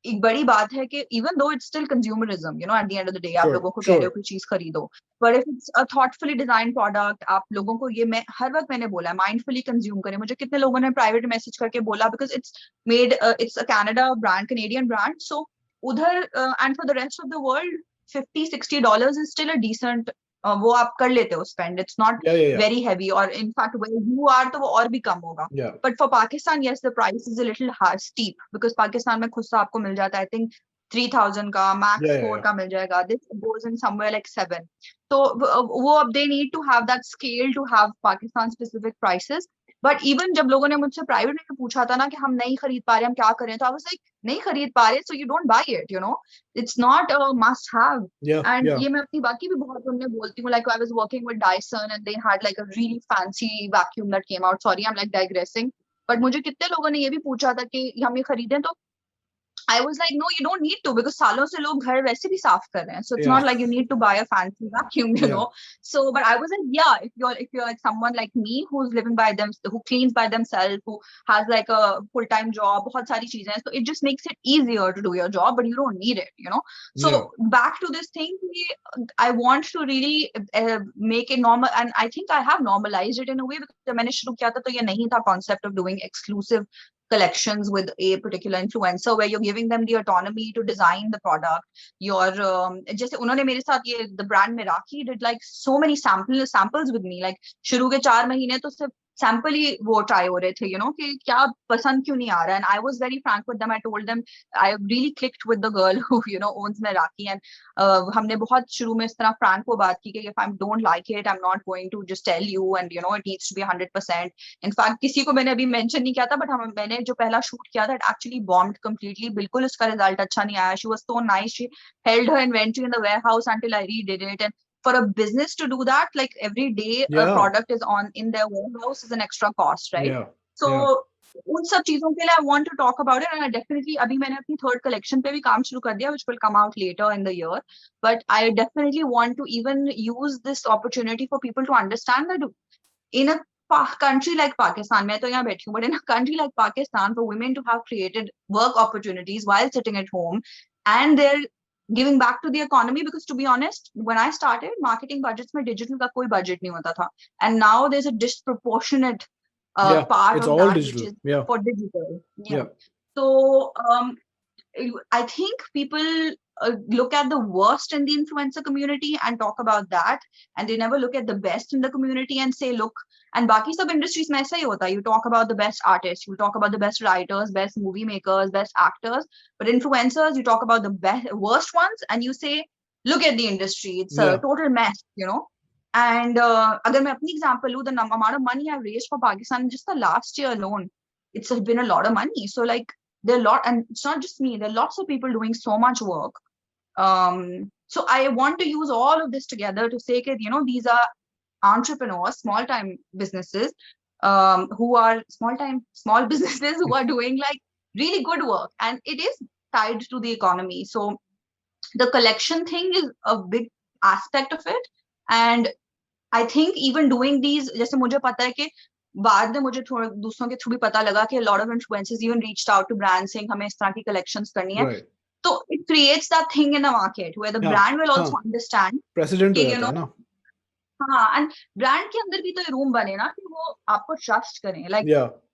Speaker 3: एक बड़ी बात है कि even though it's still consumerism, you know, at the end of the day आप लोगों को कह रहे हो कोई चीज खरीदो, but if it's a thoughtfully design product, आप लोगों को ये, मैं हर वक्त मैंने बोला है, माइंडफुली कंज्यूम करें। मुझे कितने लोगों ने प्राइवेट मैसेज करके बोला, because it's made, it's a Canada brand, Canadian brand, so उधर and for the rest of the world $50-60 is still a decent, वो आप कर लेते हो spend, it's not very heavy, और इनफैक्ट वेयर यू आर तो वो और भी कम होगा। But for Pakistan, yes, the price is a little steep, because Pakistan में खुद सा आपको मिल जाता है आई थिंक 3000 का, मैक्स 4 का मिल जाएगा, this goes in somewhere like 7। तो वो अब they need to have that scale to have Pakistan specific prices. But even जब लोगों ने मुझसे प्राइवेट में पूछा था ना कि हम नहीं खरीद पा रहे, हम क्या करें, तो आई वाज लाइक, नहीं खरीद पा रहे, so you don't buy it, you know, it's not a must have. And ये मैं अपनी बाकी भी बहुत उनमें बोलती हूँ, like I was working with Dyson and they had like a really fancy vacuum that came out, sorry I am like digressing, but मुझे कितने लोगों ने ये भी पूछा था कि हम ये खरीदें, तो I was like, no, you don't need to, because सालों से लोग घर वैसे भी साफ कर रहे हैं. So it's not like you need to buy a fancy vacuum, you know. So, but I was like, yeah, if you're like someone like me who's living by them, who cleans by themselves, who has like a full-time job, बहुत सारी चीजें हैं, so it just makes it easier to do your job, but you don't need it, you know. So back to this thing, I want to really make it normal, and I think I have normalized it in a way, because जब मैंने शुरू किया था तो ये नहीं था concept of doing exclusive collections with a particular influencer where you're giving them the autonomy to design the product. You're जैसे उन्होंने मेरे साथ ये the brand Meraki did like so many samples with me, like शुरू के 4 महीने तो सिर्फ सैंपल ही वो ट्राई हो रहे थे, यू नो, कि क्या पसंद क्यों नहीं आ रहा है। And I was very frank with them, I told them, I really clicked with the girl who you know owns Meraki, and हमने बहुत शुरू में इस तरह फ्रैंक वो बात की कि if I don't like it, I am not going to just tell you, and you know it needs to be 100%। In fact किसी को मैंने अभी मेंशन नहीं किया था, बट मैंने जो पहला शूट किया था, इट एक्चुअली बॉम्ब्ड कंप्लीटली, बिल्कुल उसका रिजल्ट अच्छा नहीं आया। She was so nice, she held her inventory in the warehouse until I redid it. And for a business to do that, like every day a product is on in their warehouse is an extra cost, right? So उन सब चीजों के लिए I want to talk about it, and I definitely, अभी मैंने अपनी third collection पे भी काम शुरू कर दिया, which will come out later in the year, but I definitely want to even use this opportunity for people to understand that in a country like Pakistan, मैं तो यहाँ बैठी हूँ, but in a country like Pakistan, for women to have created work opportunities while sitting at home, and they're giving back to the economy, because to be honest, when I started, marketing budgets में digital का कोई budget नहीं होता था, and now there's a disproportionate part of that digital. Which is for digital. So I think people look at the worst in the influencer community and talk about that, and they never look at the best in the community and say, look, and बाकी सब industries में ऐसा ही होता है, you talk about the best artists, you talk about the best writers, best movie makers, best actors, but influencers, you talk about the best, worst ones, and you say, look at the industry, it's a total mess, you know. And अगर मैं अपनी example लूँ, the amount of money I've raised for Pakistan just the last year alone, it's been a lot of money. So like, there are a lot, and it's not just me, there are lots of people doing so much work. So I want to use all of this together to say that, you know, these are entrepreneurs, small time businesses, who are small businesses who are doing like really good work, and it is tied to the economy. So the collection thing is a big aspect of it, and I think even doing these, जैसे मुझे पता है कि बाद में मुझे थोड़ा दूसरों के थ्रू भी पता लगा कि a lot of influencers even reached out to brands saying हमें इस तरह की collections करनी है, तो it creates that thing in the market where the brand will also understand
Speaker 2: precedent हो जाता है ना।
Speaker 3: हाँ, and brand के अंदर भी तो रूम बने ना कि वो आपको trust करें, like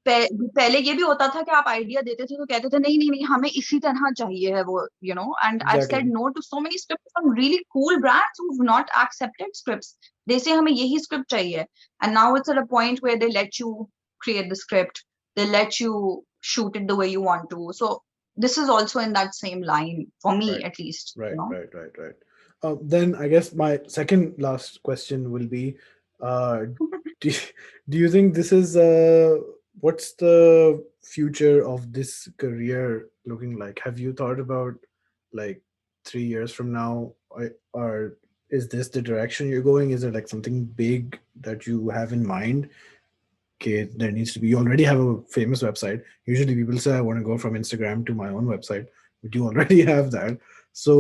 Speaker 3: पहले ये भी होता था कि आप आइडिया देते थे तो कहते थे नहीं नहीं नहीं हमें इसी तरह चाहिए है वो, you know, and I've said no to so many scripts from really cool brands who've not accepted scripts. They say हमें यही script चाहिए, and now it's at a point where they let you create the script, they let you shoot it the way you want to. So this is also in that same line for me,
Speaker 2: Right.
Speaker 3: at least,
Speaker 2: Right. Right. Right. Right. Then I guess my second last question will be, uh, do, do you think this is what's the future of this career looking like? Have you thought about like 3 years from now, or is this the direction you're going? Is there like something big that you have in mind? Okay, there needs to be. You already have a famous website. Usually, people say, "I want to go from Instagram to my own website," but you already have that. So,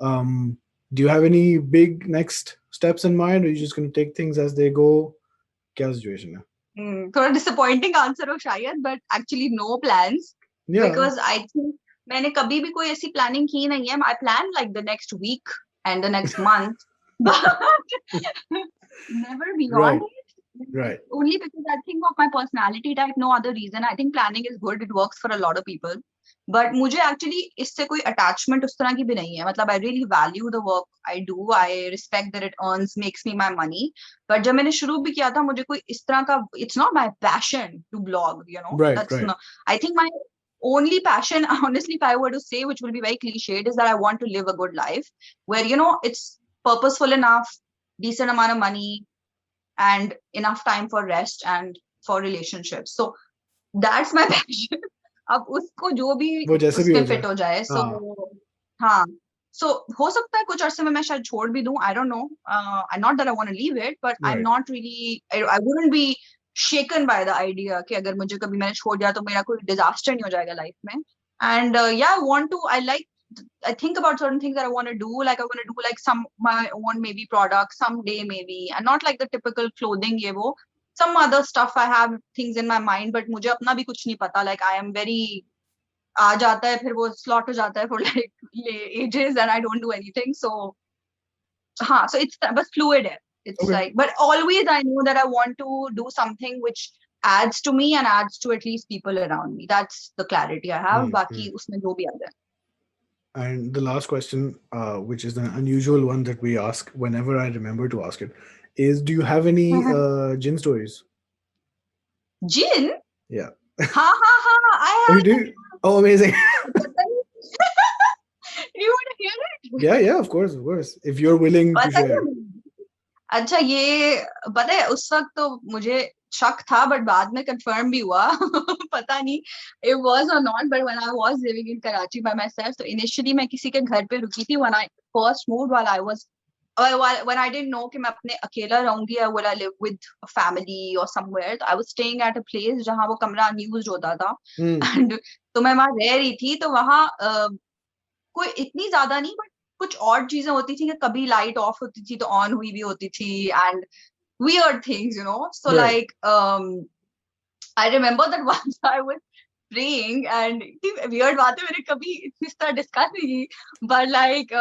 Speaker 2: um, do you have any big next steps in mind, or are you just going to take things as they go? क्या situation है?
Speaker 3: थोड़ा disappointing answer हो शायद, but actually no plans,
Speaker 2: Yeah,
Speaker 3: because I think मैंने कभी भी कोई ऐसी प्लानिंग की नहीं है. I plan like the next week and the next month, but never
Speaker 2: right,
Speaker 3: beyond it.
Speaker 2: right.
Speaker 3: Only because I think of my personality type, no other reason. I think planning is good. It works for a lot of people. But मुझे actually इससे कोई attachment उस तरह की भी नहीं है. मतलब I really value the work I do. I respect that it earns, makes me my money. But जब मैंने शुरू भी किया था, मुझे कोई इस तरह का, it's not my passion to blog, you know.
Speaker 2: Right,
Speaker 3: That's
Speaker 2: right.
Speaker 3: not. I think my only passion, honestly, if I were to say, which will be very cliched, is that I want to live a good life where, you know, it's purposeful enough, decent amount of money, and enough time for rest and for relationships. So that's my passion. अब उसको जो भी
Speaker 2: वो जैसे भी
Speaker 3: उसमें
Speaker 2: हो
Speaker 3: fit
Speaker 2: जाए.
Speaker 3: हो जाए. So
Speaker 2: हाँ,
Speaker 3: हाँ, so हो सकता है कुछ अरसे में मैं शायद छोड़ भी दूं. I don't know. Not that I want to leave it, but I'm
Speaker 2: right.
Speaker 3: not really. I wouldn't be shaken by the idea कि अगर मुझे कभी मैंने छोड़ दिया तो मेरा कोई disaster नहीं हो जाएगा लाइफ में. And yeah, I want to. I think about certain things that I want to do. Like I want to do like some my own maybe product someday maybe, and not like the typical clothing ये वो. Some other stuff I have things in my mind, but मुझे अपना भी कुछ नहीं पता. Like I am very आ जाता है फिर वो slot हो जाता है for like ages and I don't do anything. So हाँ, so it's but fluid है. It's
Speaker 2: Okay.
Speaker 3: like, but always I knew that I want to do something which adds to me and adds to at least people around me. That's the clarity I have. बाकी उसमें जो भी आ जाए.
Speaker 2: And the last question, which is an unusual one that we ask whenever I remember to ask it, is: do you have any Jinn stories?
Speaker 3: Jinn?
Speaker 2: Yeah.
Speaker 3: हाँ हाँ हाँ, I
Speaker 2: Oh, you
Speaker 3: have.
Speaker 2: do? Oh, amazing.
Speaker 3: You want to hear it?
Speaker 2: Yeah, yeah, of course, of course. If you're willing to
Speaker 3: पता
Speaker 2: share.
Speaker 3: है, अच्छा ये पता है उस वक्त तो मुझे शक था, बट बाद में कंफर्म भी हुआ. पता नहीं it was or not, but when I was living in Karachi by myself, so initially मैं किसी के घर पे रुकी थी. When I first moved, when I didn't know कि मैं अपने अकेला रहूंगी, or will I live with a family or somewhere, I was staying at a place जहाँ वो कमरा unused होता था. And तो मैं वहाँ रह रही थी. तो वहाँ कोई इतनी ज्यादा नहीं, बट कुछ और चीजें होती थी कि कभी लाइट ऑफ होती थी तो ऑन हुई भी होती थी, and weird things, you know. So
Speaker 2: Right.
Speaker 3: like I remember that once I was praying, and weird बात है, मैंने कभी इस तरह डिस्कस नहीं की, but like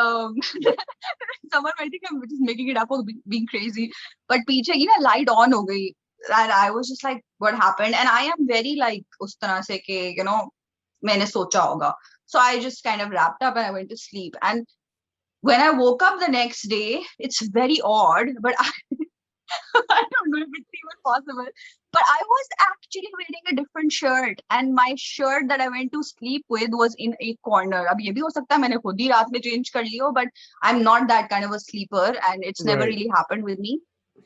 Speaker 3: someone might think I'm just making it up or being crazy, but पीछे की ना लाइट ऑन हो गई, and I was just like what happened. And I am very like उस तरह से कि you know मैंने सोचा होगा. So I just kind of wrapped up and I went to sleep. And when I woke up the next day, it's very odd, but I don't know if it's even possible. But I was actually wearing a different shirt, and my shirt that I went to sleep with was in a corner. अब ये भी हो सकता है मैंने खुद ही रात में change कर ली हो, but I'm not that kind of a sleeper, and it's never
Speaker 2: Right.
Speaker 3: really happened with me.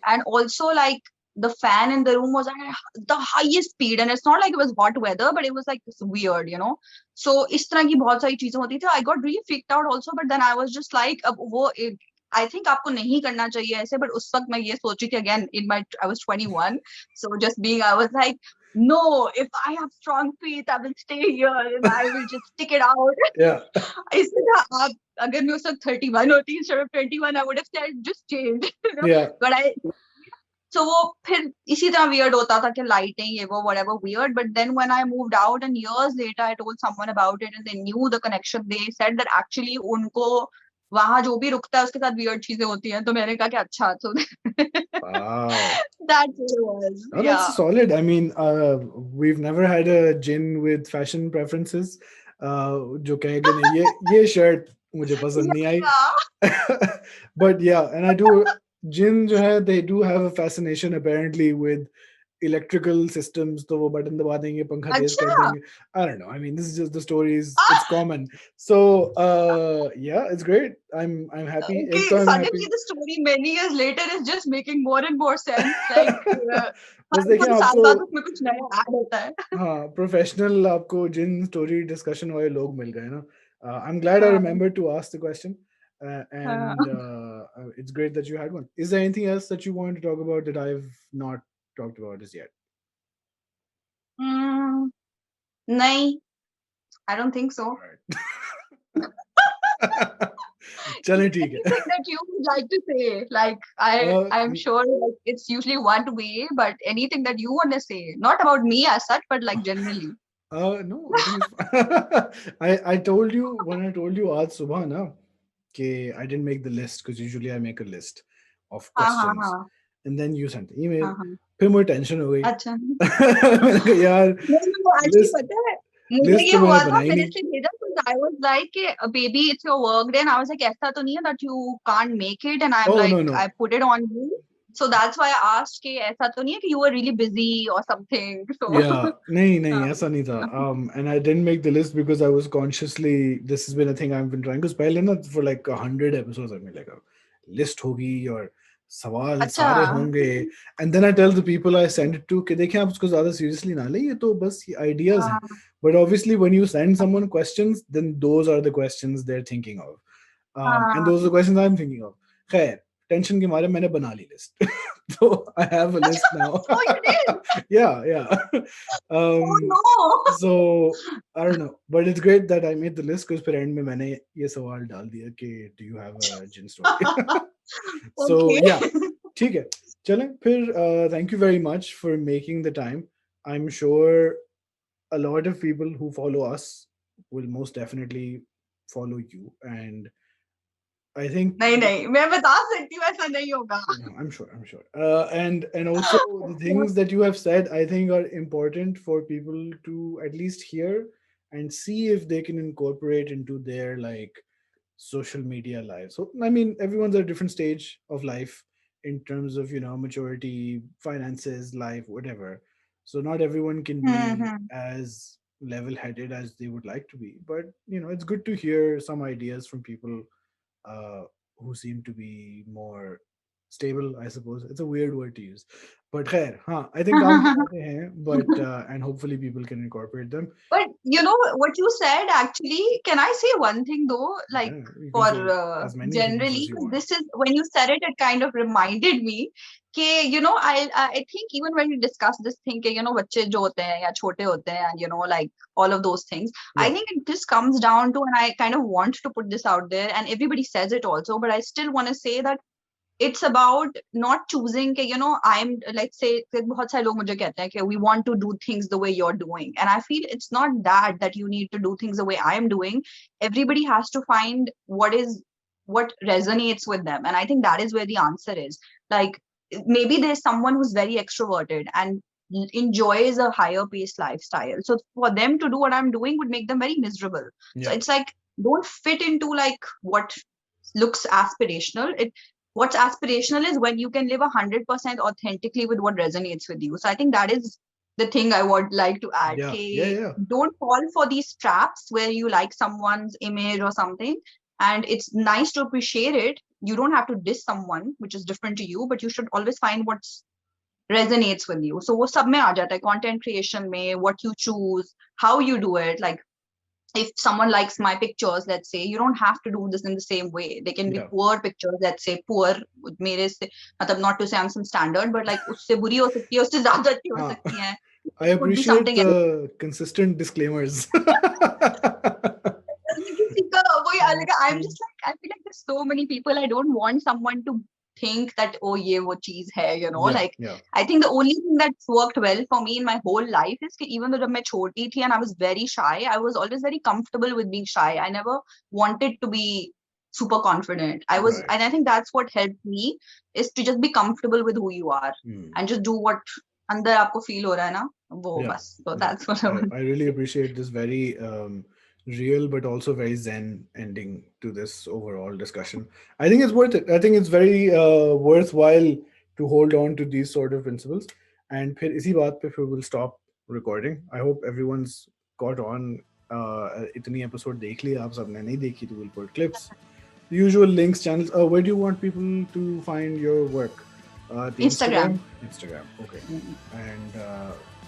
Speaker 3: And also like the fan in the room was at the highest speed, and it's not like it was hot weather, but it was like it's weird, you know. So इस तरह की बहुत सारी चीजें होती थी. I got really freaked out also, but then I was just like अब वो I think आपको नहीं करना चाहिए ऐसे, but उस वक्त मैं ये सोची थी, again I was 21, so just being, I was like, no, if I have strong faith, I will stay here and I will just stick it out.
Speaker 2: Yeah.
Speaker 3: इसलिए आप अगर मैं उस वक्त 31 होती instead of 21, I would have said just change, you know?
Speaker 2: Yeah.
Speaker 3: But so वो फिर इसी तरह weird होता था कि lighting ये वो whatever weird. But then when I moved out and years later I told someone about it and they knew the connection, they said that actually उनको वहां जो भी रुकता है उसके साथ weird चीजें होती हैं. तो मैंने कहा कि अच्छा, so
Speaker 2: Wow.
Speaker 3: that's what it was.
Speaker 2: Oh,
Speaker 3: Yeah.
Speaker 2: that's solid. I mean, we've never had a Jinn with fashion preferences. जो कहेगा नहीं ये shirt मुझे पसंद नहीं आई.
Speaker 3: Yeah.
Speaker 2: But yeah, and I do Jinn जो है, they do have a fascination apparently with electrical systems, तो वो button दबा देंगे, पंखा तेज कर
Speaker 3: अच्छा.
Speaker 2: देंगे. I don't know. I mean, this is just the stories. It's common. So yeah, it's great. I'm happy.
Speaker 3: Okay,
Speaker 2: एक तो I'm
Speaker 3: suddenly
Speaker 2: happy.
Speaker 3: the story many years later is just making more and more sense. Like
Speaker 2: बस
Speaker 3: हर
Speaker 2: देखें
Speaker 3: कोई साल
Speaker 2: आपको,
Speaker 3: बाद उसमें कुछ नया ऐड होता है.
Speaker 2: हाँ, प्रोफेशनल आपको जिन स्टोरी डिस्कशन वाले लोग मिल गए ना. आई एम ग्लैड आई
Speaker 3: हाँ,
Speaker 2: remember to ask the question.
Speaker 3: हाँ.
Speaker 2: And it's great that you had one. Is there anything else that you want to talk about that I've not talked about as yet?
Speaker 3: Hmm, नहीं, I don't think so.
Speaker 2: All right. चलें, ठीक
Speaker 3: Anything
Speaker 2: है.
Speaker 3: that you would like to say, like I'm
Speaker 2: uh,
Speaker 3: sure like, it's usually one way, but anything that you want to say, not about me as such, but like generally.
Speaker 2: no, I think it's I told you when I told you आज सुबह ना कि I didn't make the list because usually I make a list of
Speaker 3: हाँ, हाँ,
Speaker 2: questions
Speaker 3: हाँ,
Speaker 2: and then you sent the email.
Speaker 3: हाँ, हाँ.
Speaker 2: फिर मुझे टेंशन हो गई.
Speaker 3: अच्छा.
Speaker 2: मैंने कहा यार,
Speaker 3: नहीं, एक्चुअली
Speaker 2: लिस्ट
Speaker 3: पता है मुझे
Speaker 2: लिस्ट
Speaker 3: ये
Speaker 2: तो मैंने
Speaker 3: हुआ था,
Speaker 2: बनाई
Speaker 3: मैंने
Speaker 2: नहीं.
Speaker 3: इसलिए भेजा because I was like baby it's your work day and I was like ऐसा तो नहीं है that you can't make it and I'm
Speaker 2: Oh
Speaker 3: like
Speaker 2: no
Speaker 3: I
Speaker 2: no.
Speaker 3: put it on you, so that's why I asked कि ऐसा तो नहीं है कि you were really busy or something, so
Speaker 2: Yeah, नहीं नहीं
Speaker 3: हाँ.
Speaker 2: ऐसा नहीं था. And I didn't make the list because I was consciously, this has been a thing I've been trying, because पहले ना for like 100 episodes I've been like list होगी और सवाल
Speaker 3: अच्छा.
Speaker 2: सारे होंगे. And then I tell the people I send it to कि देखें आप उसको ज़्यादा seriously ना लें, ये तो बस ये ideas हैं.
Speaker 3: हाँ,
Speaker 2: But obviously when you send someone questions, then those are the questions they're thinking of. And those are
Speaker 3: हाँ.
Speaker 2: the questions I'm thinking of. खैर, टेंशन के मारे मैंने बना ली list. So I have a list now.
Speaker 3: Oh, you did.
Speaker 2: Yeah, yeah.
Speaker 3: Oh
Speaker 2: um
Speaker 3: no.
Speaker 2: so I don't know, but it's great that I made the list because फिर end में मैंने ये सवाल डाल दिया कि do you have a gin story. So
Speaker 3: Okay.
Speaker 2: yeah, ठीक है. चलें फिर. Thank you very much for making the time. I'm sure a lot of people who follow us will most definitely follow you, and I think
Speaker 3: नहीं नहीं मैं बता सकती हूँ ऐसा नहीं होगा.
Speaker 2: no, I'm sure. I'm sure. And also the things that you have said, I think, are important for people to at least hear and see if they can incorporate into their like social media lives. So I mean, everyone's at a different stage of life in terms of maturity, finances, life, whatever. So not everyone can be
Speaker 3: hmm.
Speaker 2: as level-headed as they would like to be. But it's good to hear some ideas from people uh, who seem to be more stable, I suppose. It's a weird word to use. But khair, I think काम की बातें हैं, but and hopefully people can incorporate them.
Speaker 3: But you know what you said actually, can I say one thing though? Like
Speaker 2: Yeah, you can
Speaker 3: for
Speaker 2: say as many things as
Speaker 3: generally,
Speaker 2: you
Speaker 3: 'cause
Speaker 2: want.
Speaker 3: this is when you said it, it kind of reminded me कि I think even when we discuss this thing कि बच्चे जो होते हैं या छोटे होते हैं and like all of those things, I
Speaker 2: Yeah,
Speaker 3: think it just comes down to, and I kind of want to put this out there, and everybody says it also, but I still want to say that it's about not choosing कि I'm like say बहुत सारे लोग मुझे कहते हैं कि we want to do things the way you're doing, and I feel it's not that you need to do things the way I am doing. Everybody has to find what resonates with them, and I think that is where the answer is. Like maybe there's someone who's very extroverted and enjoys a higher paced lifestyle, so for them to do what I'm doing would make them very miserable. So
Speaker 2: yeah,
Speaker 3: it's like don't fit into like what looks aspirational. What's aspirational is when you can live 100% authentically with what resonates with you. So I think that is the thing I would like to add.
Speaker 2: yeah, yeah,
Speaker 3: Okay,
Speaker 2: yeah,
Speaker 3: don't fall for these traps where you like someone's image or something, and it's nice to appreciate it. You don't have to diss someone which is different to you, but you should always find what resonates with you. So वो सब में आ जाता है, content creation में, what you choose, how you do it. Like if someone likes my pictures, let's say, you don't have to do this in the same way. They can be
Speaker 2: yeah.
Speaker 3: poor pictures, let's say poor मेरे से, मतलब not to say I'm some standard, but like उससे बुरी हो सकती है, उससे ज़्यादा अच्छी हो
Speaker 2: Huh.
Speaker 3: सकती है.
Speaker 2: I
Speaker 3: It could be
Speaker 2: appreciate
Speaker 3: something else.
Speaker 2: the consistent disclaimers.
Speaker 3: किसी का वही अलग. I'm just like, I feel like there's so many people, I don't want someone to think that oh ये वो चीज है,
Speaker 2: Yeah,
Speaker 3: like
Speaker 2: yeah,
Speaker 3: I think the only thing that's worked well for me in my whole life is कि even though जब मैं छोटी थी and I was very shy, I was always very comfortable with being shy. I never wanted to be super confident.
Speaker 2: right.
Speaker 3: And I think that's what helped me, is to just be comfortable with who you are
Speaker 2: Hmm.
Speaker 3: and just do what अंदर आपको feel हो रहा है ना, वो
Speaker 2: Yeah,
Speaker 3: बस. So
Speaker 2: yeah.
Speaker 3: that's what I want.
Speaker 2: I really appreciate this very real but also very zen ending to this overall discussion. I think it's worth it. I think it's very worthwhile to hold on to these sort of principles. And फिर इसी बात पे फिर we'll stop recording. I hope everyone's got on. इतनी episode देख ली, आप सबने नहीं देखी तो we'll put clips. The usual links, channels. Where do you want people to find your work? The
Speaker 3: Instagram.
Speaker 2: Instagram. Okay. And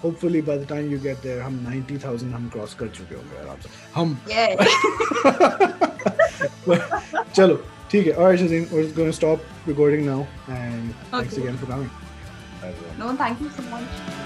Speaker 2: hopefully by the time you get there, हम 90,000 हम cross कर चुके होंगे आराम से. हम. चलो ठीक है. All right, Shehzeen, we're just going to stop recording now. And thanks again for coming.
Speaker 3: No, thank you so much.